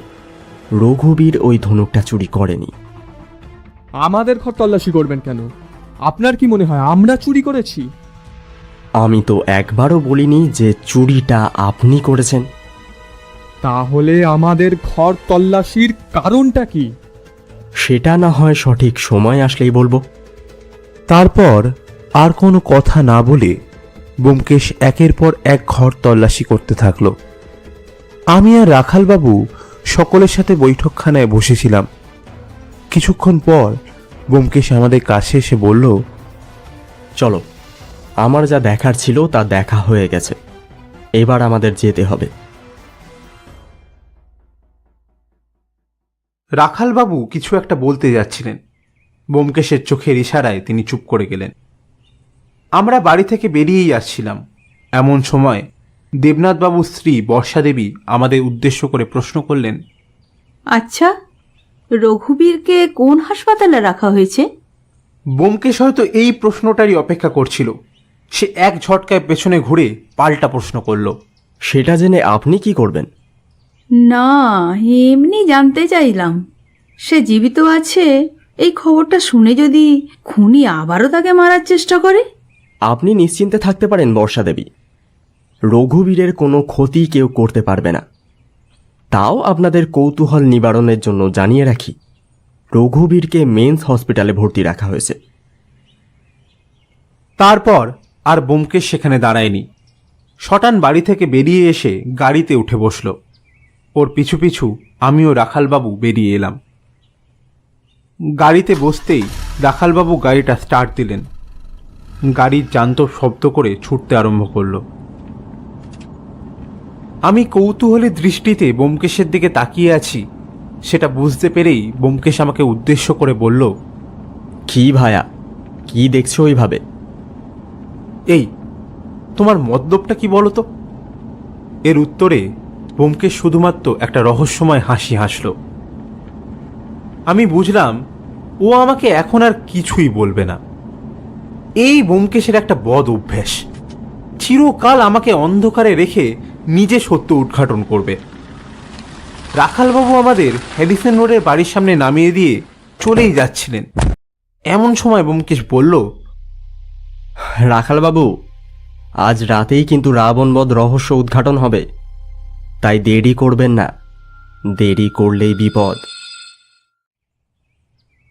রঘুবীর ওই ধনুকটা চুরি করেনি। আমাদের ঘর তল্লাশি করবেন কেন? আপনার কি মনে হয় আমরা চুরি করেছি? আমি তো একবারও বলিনি যে চুরিটা আপনি করেছেন। তাহলে আমাদের ঘর তল্লাশির কারণটা কি? সেটা না হয় সঠিক সময় আসলেই বলবো। তারপর আর কোনো কথা না বলে ব্যোমকেশ একের পর এক ঘর তল্লাশি করতে থাকলো। আমি আর রাখালবাবু সকলের সাথে বৈঠকখানায় বসেছিলাম। কিছুক্ষণ পর ব্যোমকেশ আমাদের কাছে এসে বলল, চলো, আমার যা দেখার ছিল তা দেখা হয়ে গেছে, এবার আমাদের যেতে হবে। রাখালবাবু কিছু একটা বলতে যাচ্ছিলেন। ব্যোমকেশের চোখের ইশারায় তিনি চুপ করে গেলেন। আমরা বাড়ি থেকে বেরিয়েই আসছিলাম। এমন সময় দেবনাথবাবুর স্ত্রী বর্ষা দেবী আমাদের উদ্দেশ্য করে প্রশ্ন করলেন, আচ্ছা, রঘুবীরকে কোন হাসপাতালে রাখা হয়েছে? ব্যোমকেশ হয়তো এই প্রশ্নটারই অপেক্ষা করছিল। সে এক ঝটকায় পেছনে ঘুরে পাল্টা প্রশ্ন করল, সেটা জেনে আপনি কি করবেন? না, এমনি জানতে চাইলাম। সে জীবিত আছে এই খবরটা শুনে যদি খুনি আবারও তাকে মারার চেষ্টা করে? আপনি নিশ্চিন্তে থাকতে পারেন বর্ষা দেবী, রঘুবীরের কোনো ক্ষতি কেউ করতে পারবে না। তাও আপনাদের কৌতূহল নিবারণের জন্য জানিয়ে রাখি, রঘুবীরকে মেন্স হসপিটালে ভর্তি রাখা হয়েছে। তারপর আর ব্যোমকেশ সেখানে দাঁড়ায়নি। শটান বাড়ি থেকে বেরিয়ে এসে গাড়িতে উঠে বসল। ওর পিছু পিছু আমিও রাখালবাবু বেরিয়ে এলাম। গাড়িতে বসতেই রাখালবাবু গাড়িটা স্টার্ট দিলেন। গাড়ির যান্তব শব্দ করে ছুটতে আরম্ভ করল। আমি কৌতূহলী দৃষ্টিতে ব্যোমকেশের দিকে তাকিয়ে আছি, সেটা বুঝতে পেরেই ব্যোমকেশ আমাকে উদ্দেশ্য করে বলল, কি ভায়া, কি দেখছো ওইভাবে? এই, তোমার মতলবটা কি বলো তো? এর উত্তরে ব্যোমকেশ শুধুমাত্র একটা রহস্যময় হাসি হাসল। আমি বুঝলাম ও আমাকে এখন আর কিছুই বলবে না। এই ব্যোমকেশের একটা বদ অভ্যেস, চিরকাল আমাকে অন্ধকারে রেখে নিজে সত্য উদ্ঘাটন করবে। রাখালবাবু আমাদের হ্যারিসন রোডের বাড়ির সামনে নামিয়ে দিয়ে চলেই যাচ্ছিলেন। এমন সময় ব্যোমকেশ বলল, রাখালবাবু, আজ রাতেই কিন্তু রাবণবধ রহস্য উদ্ঘাটন হবে, তাই দেরি করবেন না, দেরি করলেই বিপদ।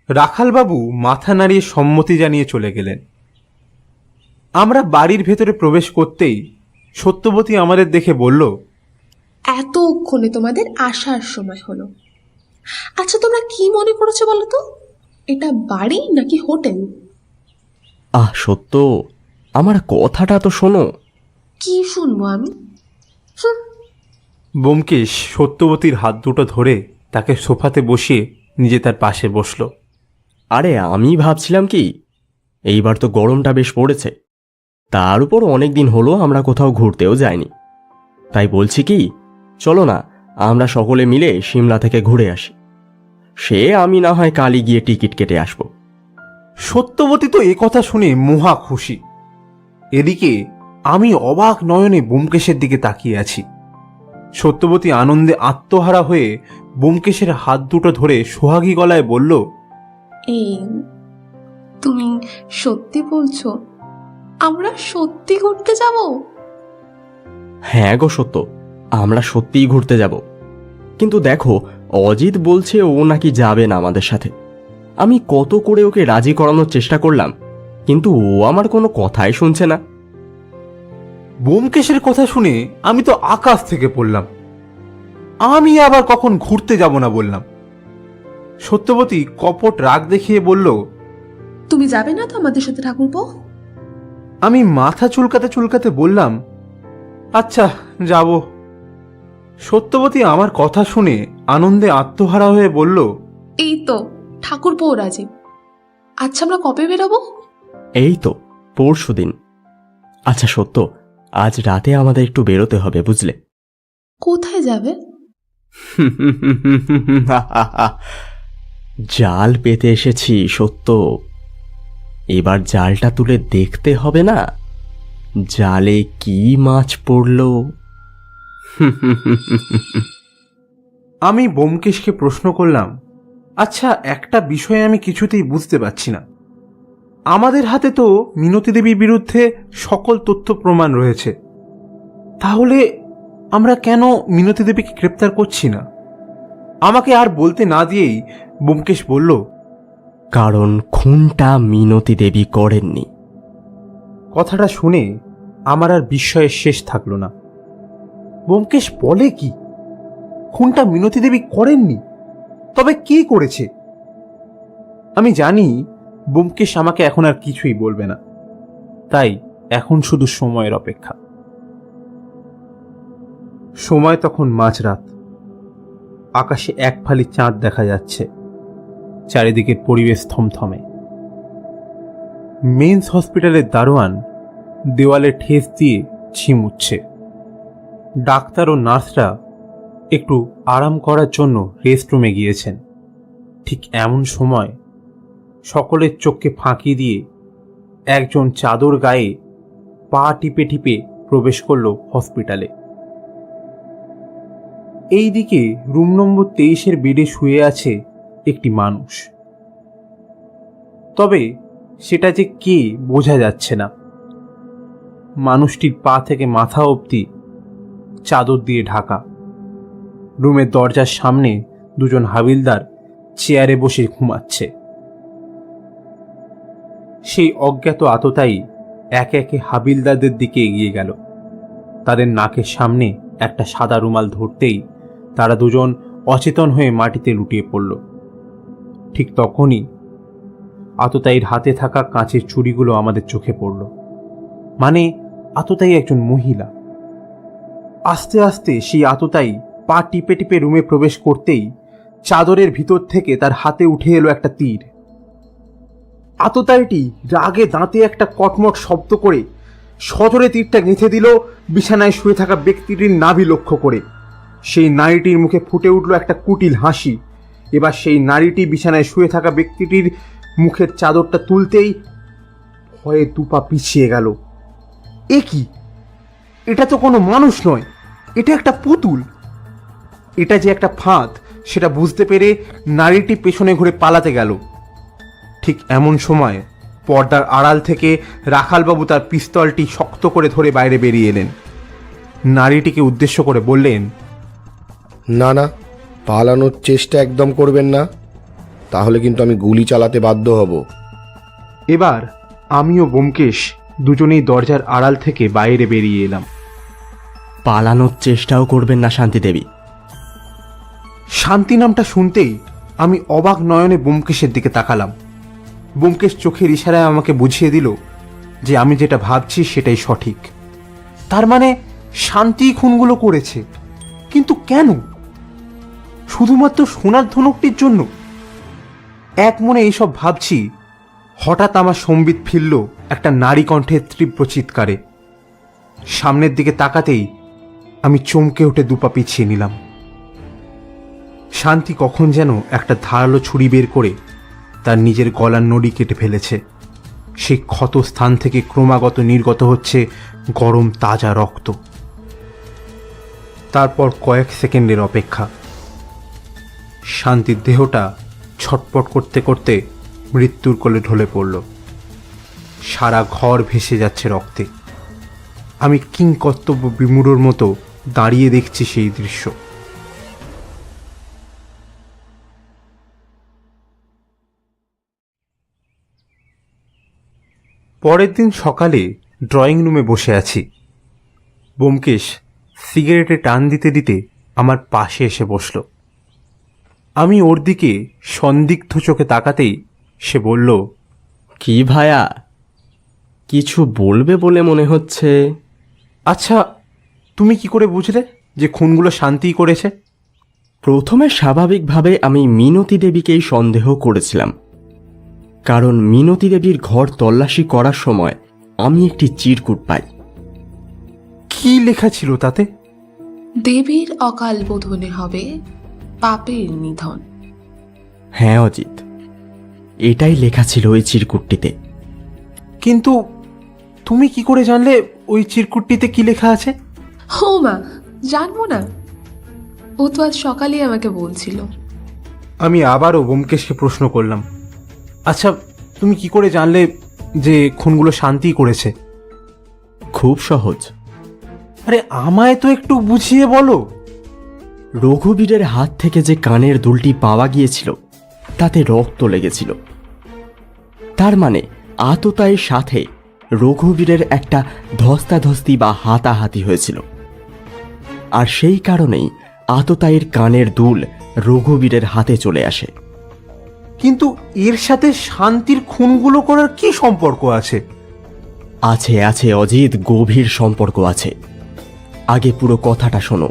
রাখালবাবু মাথা নাড়িয়ে সম্মতি জানিয়ে চলে গেলেন। আমরা বাড়ির ভেতরে প্রবেশ করতেই সত্যবতী আমাদের দেখে বলল, এতক্ষণে তোমাদের আসার সময় হলো। আচ্ছা, তোমরা কি মনে করেছো বলো তো? এটা বাড়ি নাকি হোটেল? সত্য, আমার কথাটা তো শোনো। কি শুনবো আমি? ব্যোমকেশ সত্যবতীর হাত দুটো ধরে তাকে সোফাতে বসিয়ে নিজে তার পাশে বসল। আরে আমি ভাবছিলাম কি, এইবার তো গরমটা বেশ পড়েছে, তার উপর অনেক দিন হলো আমরা কোথাও ঘুরতেও যাইনি। তাই বলছি কি, চলো না আমরা সকলে মিলে সিমলা থেকে ঘুরে আসি। সে আমি না হয় কালই গিয়ে টিকিট কেটে আসব। সত্যবতী তো এ কথা শুনে মহা খুশি। এদিকে আমি অবাক নয়নে ব্যোমকেশের দিকে তাকিয়ে আছি। সত্যবতী আনন্দে আত্মহারা হয়ে ব্যোমকেশের হাত দুটো ধরে সোহাগী গলায় বলল, এই, তুমি সত্যি বলছো? আমরা সত্যি ঘুরতে যাব? হ্যাঁ গো সত্য, আমরা সত্যিই ঘুরতে যাব। কিন্তু দেখো, অজিত বলছে ও নাকি যাবে না আমাদের সাথে। আমি কত করে ওকে রাজি করানোর চেষ্টা করলাম, কিন্তু ও আমার কোনো কথাই শুনছে না। ব্যোমকেশের কথা শুনে আমি তো আকাশ থেকে পড়লাম। আমি আবার কখন ঘুরতে যাব না বললাম? সত্যবতী কপট রাগ দেখিয়ে বলল, তুমি যাবে না তো আমাদের সাথে ঠাকুরপো? আমি মাথা চুলকাতে চুলকাতে বললাম, আচ্ছা যাব। সত্যবতী আমার কথা শুনে আনন্দে আত্মহারা হয়ে বলল, এই তো ঠাকুরপো রাজি। আচ্ছা আমরা কবে বেরোবো? এই তো পরশুদিন। আচ্ছা সত্য, আজ রাতে আমাদের একটু বেরোতে হবে, বুঝলে? কোথায় যাবে? জাল পেতে এসেছি সত্য। এবার জালটা তুলে দেখতে হবে না জালে কি মাছ পড়ল। আমি ব্যোমকেশকে প্রশ্ন করলাম, আচ্ছা একটা বিষয় আমি কিছুতেই বুঝতে পারছি না। আমাদের হাতে তো মিনতি দেবীর বিরুদ্ধে সকল তথ্য প্রমাণ রয়েছে, তাহলে আমরা কেন মিনতি দেবীকে গ্রেপ্তার করছি না? আমাকে আর বলতে না দিয়েই ব্যোমকেশ বলল, কারণ খুনটা মিনতি দেবী করেননি। কথাটা শুনে আমার আর বিস্ময়ের শেষ থাকলো না। ব্যোমকেশ বলে কি, খুনটা মিনতি দেবী করেননি? তবে কি করেছে? আমি জানি ব্যোমকেশ আমাকে এখন আর কিছুই বলবে না, তাই এখন শুধু সময়ের অপেক্ষা। সময় তখন মাঝরাত। আকাশে এক ফালি চাঁদ দেখা যাচ্ছে, চারিদিকের পরিবেশ থমথমে। মেন্স হসপিটালের দারোয়ান দেওয়ালে ঠেস দিয়ে ছিমুচ্ছে। ডাক্তার ও নার্সরা একটু আরাম করার জন্য রেস্টরুমে গিয়েছেন। ঠিক এমন সময় সকলের চোখকে ফাঁকি দিয়ে একজন চাদর গায়ে পা টিপে টিপে প্রবেশ করল হসপিটালে। এইদিকে রুম নম্বর 23-এর বেডে শুয়ে আছে একটি মানুষ, তবে সেটা যে কে বোঝা যাচ্ছে না। মানুষটির পা থেকে মাথা অবধি চাদর দিয়ে ঢাকা। রুমের দরজার সামনে দুজন হাবিলদার চেয়ারে বসে ঘুমাচ্ছে। সেই অজ্ঞাত আততায়ী একে একে হাবিলদারদের দিকে এগিয়ে গেল। তাদের নাকের সামনে একটা সাদা রুমাল ধরতেই তারা দুজন অচেতন হয়ে মাটিতে লুটিয়ে পড়ল। ঠিক তখনই আততায়ীর হাতে থাকা কাঁচের চুড়িগুলো আমাদের চোখে পড়ল। মানে আততায়ী একজন মহিলা। আস্তে আস্তে সেই আততায়ী পা টিপে টিপে রুমে প্রবেশ করতেই চাদরের ভিতর থেকে তার হাতে উঠে এলো একটা তীর। আততায়ীটি রাগে দাঁতে একটা কটমট শব্দ করে সজোরে তীরটা গেঁথে দিল বিছানায় শুয়ে থাকা ব্যক্তিটির নাভি লক্ষ্য করে। সেই নারীটির মুখে ফুটে উঠল একটা কুটিল হাসি। এবার সেই নারীটি বিছানায় শুয়ে থাকা ব্যক্তিটির মুখের চাদরটা তুলতেই ভয়ে দুপা পিছিয়ে গেল। এ কি? এটা তো কোনো মানুষ নয়, এটা একটা পুতুল। এটা যে একটা ফাঁদ সেটা বুঝতে পেরে নারীটি পেছনে ঘুরে পালাতে গেল। ঠিক এমন সময় পর্দার আড়াল থেকে রাখালবাবু তার পিস্তলটি শক্ত করে ধরে বাইরে বেরিয়ে এলেন। নারীটিকে উদ্দেশ্য করে বললেন, না না, পালানোর চেষ্টা একদম করবেন না, তাহলে কিন্তু আমি গুলি চালাতে বাধ্য হব। এবার আমি ও ব্যোমকেশ দুজনেই দরজার আড়াল থেকে বাইরে বেরিয়ে এলাম। পালানোর চেষ্টাও করবেন না শান্তি দেবী। শান্তি নামটা শুনতেই আমি অবাক নয়নে ব্যোমকেশের দিকে তাকালাম। ব্যোমকেশ চোখের ইশারায় আমাকে বুঝিয়ে দিল যে আমি যেটা ভাবছি সেটাই সঠিক। তার মানে শান্তি খুনগুলো করেছে, কিন্তু কেন? শুধুমাত্র সোনার ধনুকটির জন্য? এক মনে এইসব ভাবছি, হঠাৎ আমার সম্বিত ফিরল একটা নারী কণ্ঠের তীব্র চিৎকারে। সামনের দিকে তাকাতেই আমি চমকে উঠে দুপা পিছিয়ে নিলাম। শান্তি কখন যেন একটা ধারালো ছুরি বের করে তার নিজের গলার নড়ি কেটে ফেলেছে। সেই ক্ষত স্থান থেকে ক্রমাগত নির্গত হচ্ছে গরম তাজা রক্ত। তারপর কয়েক সেকেন্ডের অপেক্ষা। শান্তির দেহটা ছটপট করতে করতে মৃত্যুর কোলে ঢলে পড়ল। সারা ঘর ভেসে যাচ্ছে রক্তে। আমি কিংকর্তব্য বিমূঢ়র মতো দাঁড়িয়ে দেখছি সেই দৃশ্য। পরের দিন সকালে ড্রয়িং রুমে বসে আছি। ব্যোমকেশ সিগারেটে টান দিতে দিতে আমার পাশে এসে বসল। আমি ওর দিকে সন্দিগ্ধ চোখে তাকাতেই সে বলল, কি ভায়া, কিছু বলবে বলে মনে হচ্ছে। আচ্ছা, তুমি কি করে বুঝলে যে খুনগুলো শান্তিই করেছে? প্রথমে স্বাভাবিকভাবে আমি মিনতি দেবীকেই সন্দেহ করেছিলাম, কারণ মিনতি দেবীর ঘর তল্লাশি করার সময় আমি একটি চিরকুট পাই। কি লেখা ছিল তাতে? দেবীর অকাল বোধনে হবে পাপের নিধন। হ্যাঁ অজিত, এটাই লেখা ছিল ওই চিরকুটটিতে। কিন্তু তুমি কি করে জানলে ওই চিরকুটটিতে কি লেখা আছে? ও মা, জানবো না? ও তো আজ সকালেই আমাকে বলছিল। আমি আবারও ব্যোমকেশকে প্রশ্ন করলাম, আচ্ছা তুমি কি করে জানলে যে খুনগুলো শান্তিই করেছে? খুব সহজ। আরে আমায় তো একটু বুঝিয়ে বলো। রঘুবীরের হাত থেকে যে কানের দুলটি পাওয়া গিয়েছিল তাতে রক্ত লেগেছিল। তার মানে আততায়ীর সাথে রঘুবীরের একটা ধস্তাধস্তি বা হাতাহাতি হয়েছিল, আর সেই কারণেই আততায়ীর কানের দুল রঘুবীরের হাতে চলে আসে। কিন্তু এর সাথে শান্তির খুনগুলো করার কি সম্পর্ক আছে? আছে আছে অজিত, গভীর সম্পর্ক আছে। আগে পুরো কথাটা শোনো।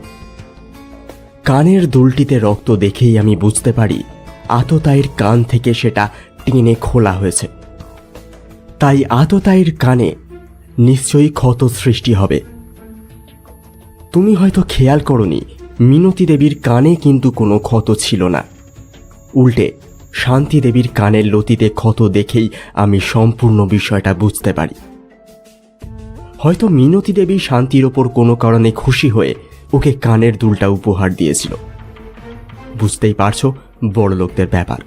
কানের দুলটিতে রক্ত দেখেই আমি বুঝতে পারি আততায়ীর কান থেকে সেটা টেনে খোলা হয়েছে। তাই আততায়ীর কানে নিশ্চয়ই ক্ষত সৃষ্টি হবে। তুমি হয়তো খেয়াল করনি, মিনতি দেবীর কানে কিন্তু কোনো ক্ষত ছিল না। উল্টে শান্তি দেবীর কানের লতিতে ক্ষত দেখেই আমি সম্পূর্ণ বিষয়টা বুঝতে পারি। হয়তো মিনতি দেবী শান্তির ওপর কোনো কারণে খুশি হয়ে ওকে কানের দুলটা উপহার দিয়েছিল। বুঝতেই পারছো বড়লোকদের ব্যাপার।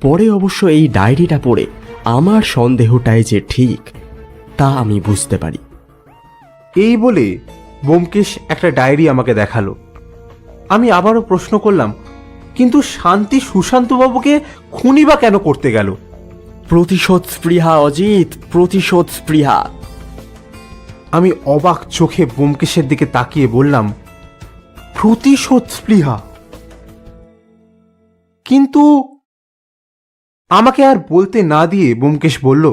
পরে অবশ্য এই ডায়েরিটা পড়ে আমার সন্দেহটাই যে ঠিক তা আমি বুঝতে পারি। এই বলে ব্যোমকেশ একটা ডায়েরি আমাকে দেখালো। আমি আবারও প্রশ্ন করলাম, কিন্তু শান্তি সুশান্তবাবুকে খুনই বা কেন করতে গেল? প্রতিশোধ স্পৃহা অজিত, প্রতিশোধ স্পৃহা। আমি অবাক চোখে ব্যোমকেশের দিকে তাকিয়ে বললাম, প্রতিশোধ স্পৃহা? কিন্তু আমাকে আর বলতে না দিয়ে ব্যোমকেশ বলল,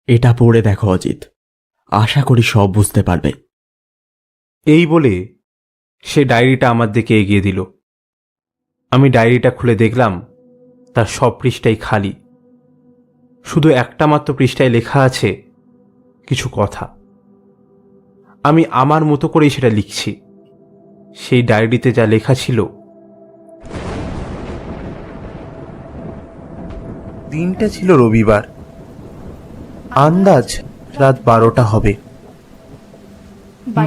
এটা পড়ে দেখো অজিত, আশা করি সব বুঝতে পারবে। এই বলে সে ডায়েরিটা আমার দিকে এগিয়ে দিল। আমি ডায়েরিটা খুলে দেখলাম তার সব পৃষ্ঠাই খালি। শুধু একটা মাত্র পৃষ্ঠায় লেখা আছে কিছু কথা। আমি আমার মতো করেই সেটা লিখছি। সেই ডায়েরিতে যা লেখা ছিল, দিনটা ছিল রবিবার, আন্দাজ রাত 12টা হবে।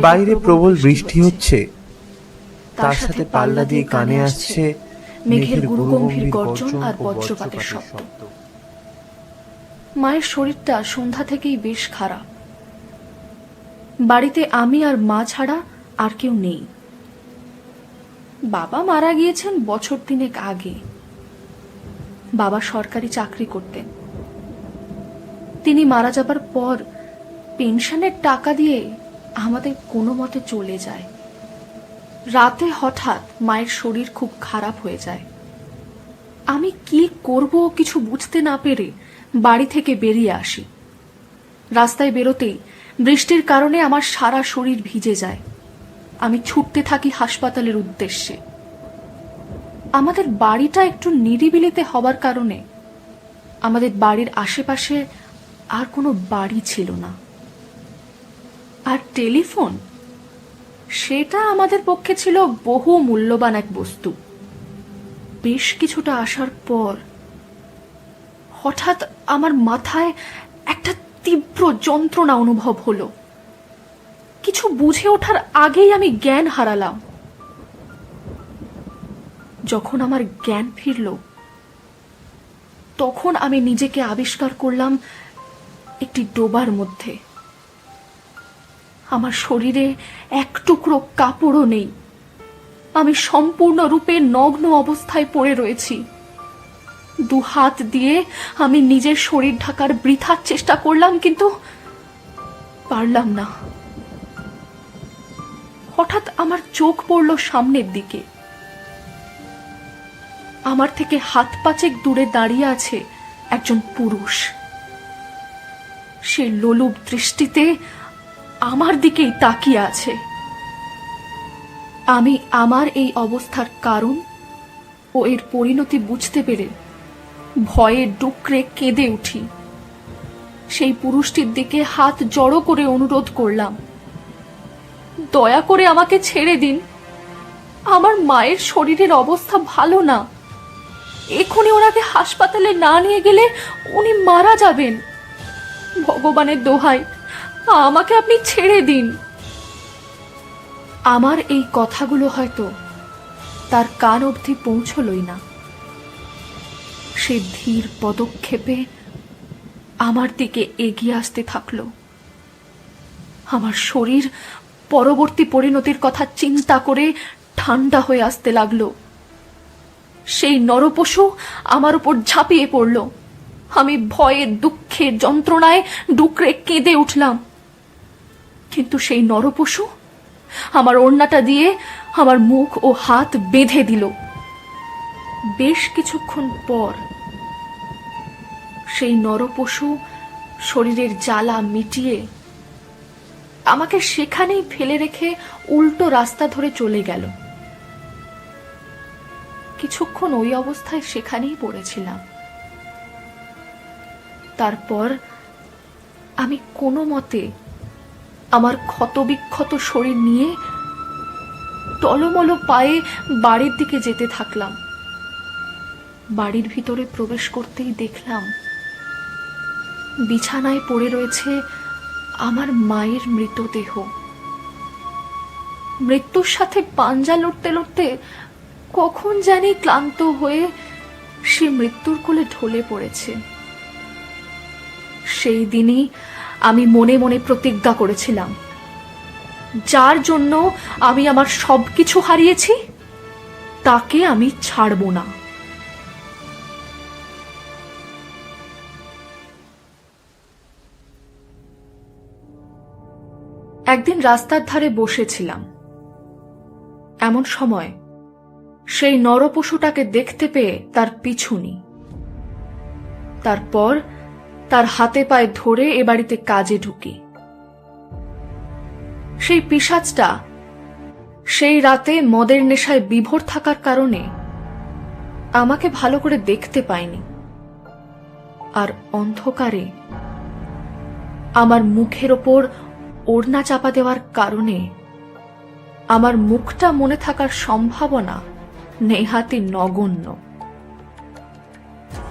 বাইরে প্রবল বৃষ্টি হচ্ছে, তার সাথে পাল্লা দিয়ে কানে আসছে মেঘের গুরুগম্ভীর গর্জন আর বজ্রপাতের শব্দ। মায়ের শরীরটা সন্ধ্যা থেকেই বেশ খারাপ। বাড়িতে আমি আর মা ছাড়া আর কেউ নেই। বাবা মারা গিয়েছেন বছর 3 আগে। বাবা সরকারি চাকরি করতেন। তিনি মারা যাবার পর পেনশনের টাকা দিয়ে আমাদের কোনো মতে চলে যায়। রাতে হঠাৎ মায়ের শরীর খুব খারাপ হয়ে যায়। আমি কি করব কিছু বুঝতে না পেরে বাড়ি থেকে বেরিয়ে আসি। রাস্তায় বেরোতেই বৃষ্টির কারণে আমার সারা শরীর ভিজে যায়। আমি ছুটতে থাকি হাসপাতালের উদ্দেশ্যে। আমাদের বাড়িটা একটু নিরিবিলিতে হবার কারণে আমাদের বাড়ির আশেপাশে আর কোনো বাড়ি ছিল না। আর টেলিফোন, সেটা আমাদের পক্ষে ছিল বহু মূল্যবান এক বস্তু। বেশ কিছুটা আসার পর হঠাৎ আমার মাথায় একটা তীব্র যন্ত্রণা অনুভব হলো। কিছু বুঝে ওঠার আগেই আমি জ্ঞান হারালাম। যখন আমার জ্ঞান ফিরল, তখন আমি নিজেকে আবিষ্কার করলাম একটি ডোবার মধ্যে। আমার শরীরে এক টুকরো কাপড়ও নেই। আমি সম্পূর্ণরূপে নগ্ন অবস্থায় পড়ে রয়েছি। 2 হাত দিয়ে আমি নিজের শরীর ঢাকার বৃথার চেষ্টা করলাম, কিন্তু পারলাম না। হঠাৎ আমার চোখ পড়ল সামনের দিকে। আমার থেকে হাত 5 দূরে দাঁড়িয়ে আছে একজন পুরুষ। সে লোলুপ দৃষ্টিতে আমার দিকেই তাকিয়ে আছে। আমি আমার এই অবস্থার কারণ ও এর পরিণতি বুঝতে পেরে ভয়ে ডুকরে কেঁদে উঠি। সেই পুরুষটির দিকে হাত জড়ো করে অনুরোধ করলাম, দয়া করে আমাকে ছেড়ে দিন। আমার মায়ের শরীরের অবস্থা ভালো না। এখনই ওনাকে হাসপাতালে না নিয়ে গেলে উনি মারা যাবেন। ভগবানের দোহাই, আমাকে আপনি ছেড়ে দিন। আমার এই কথাগুলো হয়তো তার কান অবধি পৌঁছলই না। সে ধীর পদক্ষেপে আমার দিকে এগিয়ে আসতে থাকলো। আমার শরীর পরবর্তী পরিণতির কথা চিন্তা করে ঠান্ডা হয়ে আসতে লাগলো। সেই নরপশু আমার উপর ঝাঁপিয়ে পড়ল। আমি ভয়ে, দুঃখে, যন্ত্রণায় ডুকরে কেঁদে উঠলাম। কিন্তু সেই নরপশু আমার ওড়নাটা দিয়ে আমার মুখ ও হাত বেঁধে দিল। বেশ কিছুক্ষণ পর সেই নরপশু শরীরের জ্বালা মিটিয়ে আমাকে সেখানেই ফেলে রেখে উল্টো রাস্তা ধরে চলে গেল। কিছুক্ষণ ওই অবস্থায় সেখানেই পড়েছিলাম। তারপর আমি কোনো মতে আমার ক্ষতবিক্ষত শরীর নিয়ে টলমল পায়ে বাড়ির দিকে যেতে থাকলাম। বাড়ির ভিতরে প্রবেশ করতেই দেখলাম বিছানায় পড়ে রয়েছে আমার মায়ের মৃতদেহ। মৃত্যুর সাথে পাঞ্জা লড়তে লড়তে কখন জানি ক্লান্ত হয়ে সে মৃত্যুর কোলে ঢলে পড়েছে। সেই দিনই আমি মনে মনে প্রতিজ্ঞা করেছিলাম, যার জন্য আমি আমার সবকিছু হারিয়েছি তাকে আমি ছাড়ব না। একদিন রাস্তার ধারে বসেছিলাম। এমন সময় সেই নরপশুটাকে দেখতে পেয়ে তার পিছু নিই। তারপর তার হাতে পায়ে ধরে এ বাড়িতে কাজে ঢুকি। সেই পিশাচটা সেই রাতে মদের নেশায় বিভোর থাকার কারণে আমাকে ভালো করে দেখতে পায়নি, আর অন্ধকারে আমার মুখের ওপর ওড়না চাপা দেওয়ার কারণে আমার মুখটা মনে থাকার সম্ভাবনা নেহাতি নগণ্য।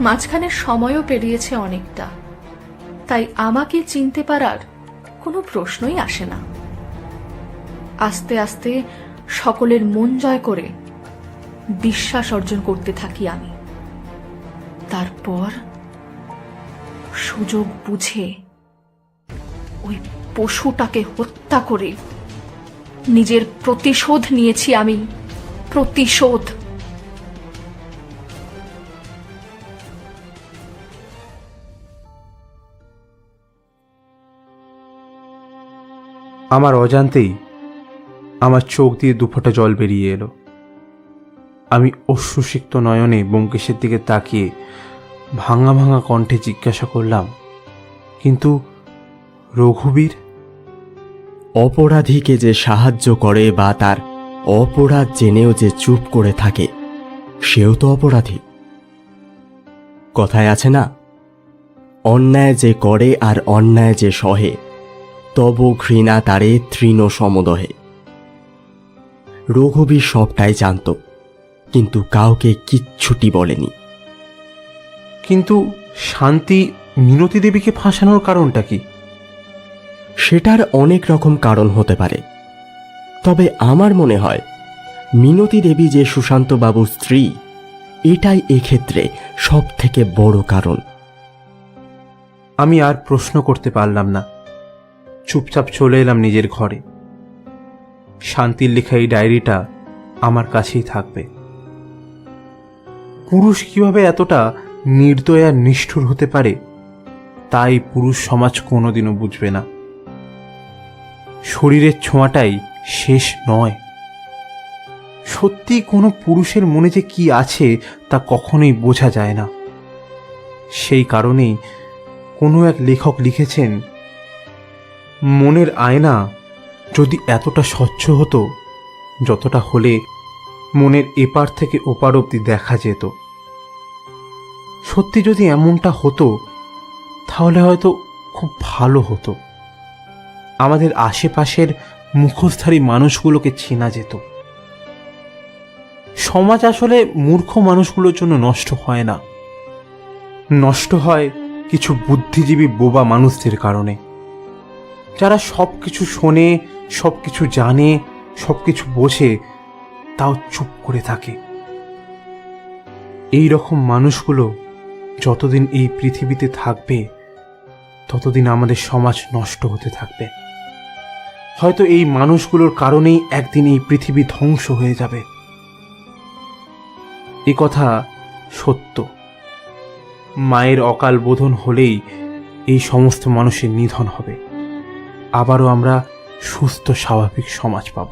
মাঝখানে সময়ও পেরিয়েছে অনেকটা, তাই আমাকে চিনতে পারার কোনো প্রশ্নই আসে না। আস্তে আস্তে সকলের মন জয় করে বিশ্বাস অর্জন করতে থাকি আমি। তারপর সুযোগ বুঝে ওই পশুটাকে হত্যা করে নিজের প্রতিশোধ নিয়েছি আমি। প্রতিশোধ। আমার অজান্তেই আমার চোখ দিয়ে দুফোঁটা জল বেরিয়ে এলো। আমি অশ্রুসিক্ত নয়নে ব্যোমকেশের দিকে তাকিয়ে ভাঙা ভাঙা কণ্ঠে জিজ্ঞাসা করলাম, কিন্তু রঘুবীর? অপরাধীকে যে সাহায্য করে বা তার অপরাধ জেনেও যে চুপ করে থাকে, সেও তো অপরাধী। কথায় আছে না, অন্যায় যে করে আর অন্যায় যে সহে, তব ঘৃণা তারে তৃণ সমদহে। রঘুবীর সবটাই জানত, কিন্তু কাউকে কিচ্ছুটি বলেনি। কিন্তু শান্তি মিনতি দেবীকে ফাঁসানোর কারণটা কি? সেটার অনেক রকম কারণ হতে পারে, তবে আমার মনে হয় মিনতি দেবী যে সুশান্ত বাবুর স্ত্রী, এটাই এক্ষেত্রে সব থেকে বড় কারণ। আমি আর প্রশ্ন করতে পারলাম না। চুপচাপ চলে এলাম নিজের ঘরে। শান্তির লেখা এই ডায়েরিটা আমার কাছেই থাকবে। পুরুষ কিভাবে এতটা নির্দয় আর নিষ্ঠুর হতে পারে, তাই পুরুষ সমাজ কোনোদিনও বুঝবে না। শরীরের ছোঁয়াটাই শেষ নয়। সত্যি কোনো পুরুষের মনে যে কি আছে তা কখনোই বোঝা যায় না। সেই কারণেই কোনো এক লেখক লিখেছেন, মনের আয়না যদি এতটা স্বচ্ছ হতো যতটা হলে মনের এপার থেকে ওপার অবধি দেখা যেত। সত্যি যদি এমনটা হতো তাহলে হয়তো খুব ভালো হতো। আমাদের আশেপাশের মুখোশধারী মানুষগুলোকে চেনা যেত। সমাজ আসলে মূর্খ মানুষগুলোর জন্য নষ্ট হয় না, নষ্ট হয় কিছু বুদ্ধিজীবী বোবা মানুষদের কারণে, যারা সব কিছু শোনে, সব কিছু জানে, সব কিছু বোঝে, তাও চুপ করে থাকে। এই রকম মানুষগুলো যতদিন এই পৃথিবীতে থাকবে ততদিন আমাদের সমাজ নষ্ট হতে থাকবে। হয়তো এই মানুষগুলোর কারণেই একদিন এই পৃথিবী ধ্বংস হয়ে যাবে। এ কথা সত্য। মায়ের অকাল বোধন হলেই এই সমস্ত মানুষের নিধন হবে। আবারও আমরা সুস্থ স্বাভাবিক সমাজ পাব।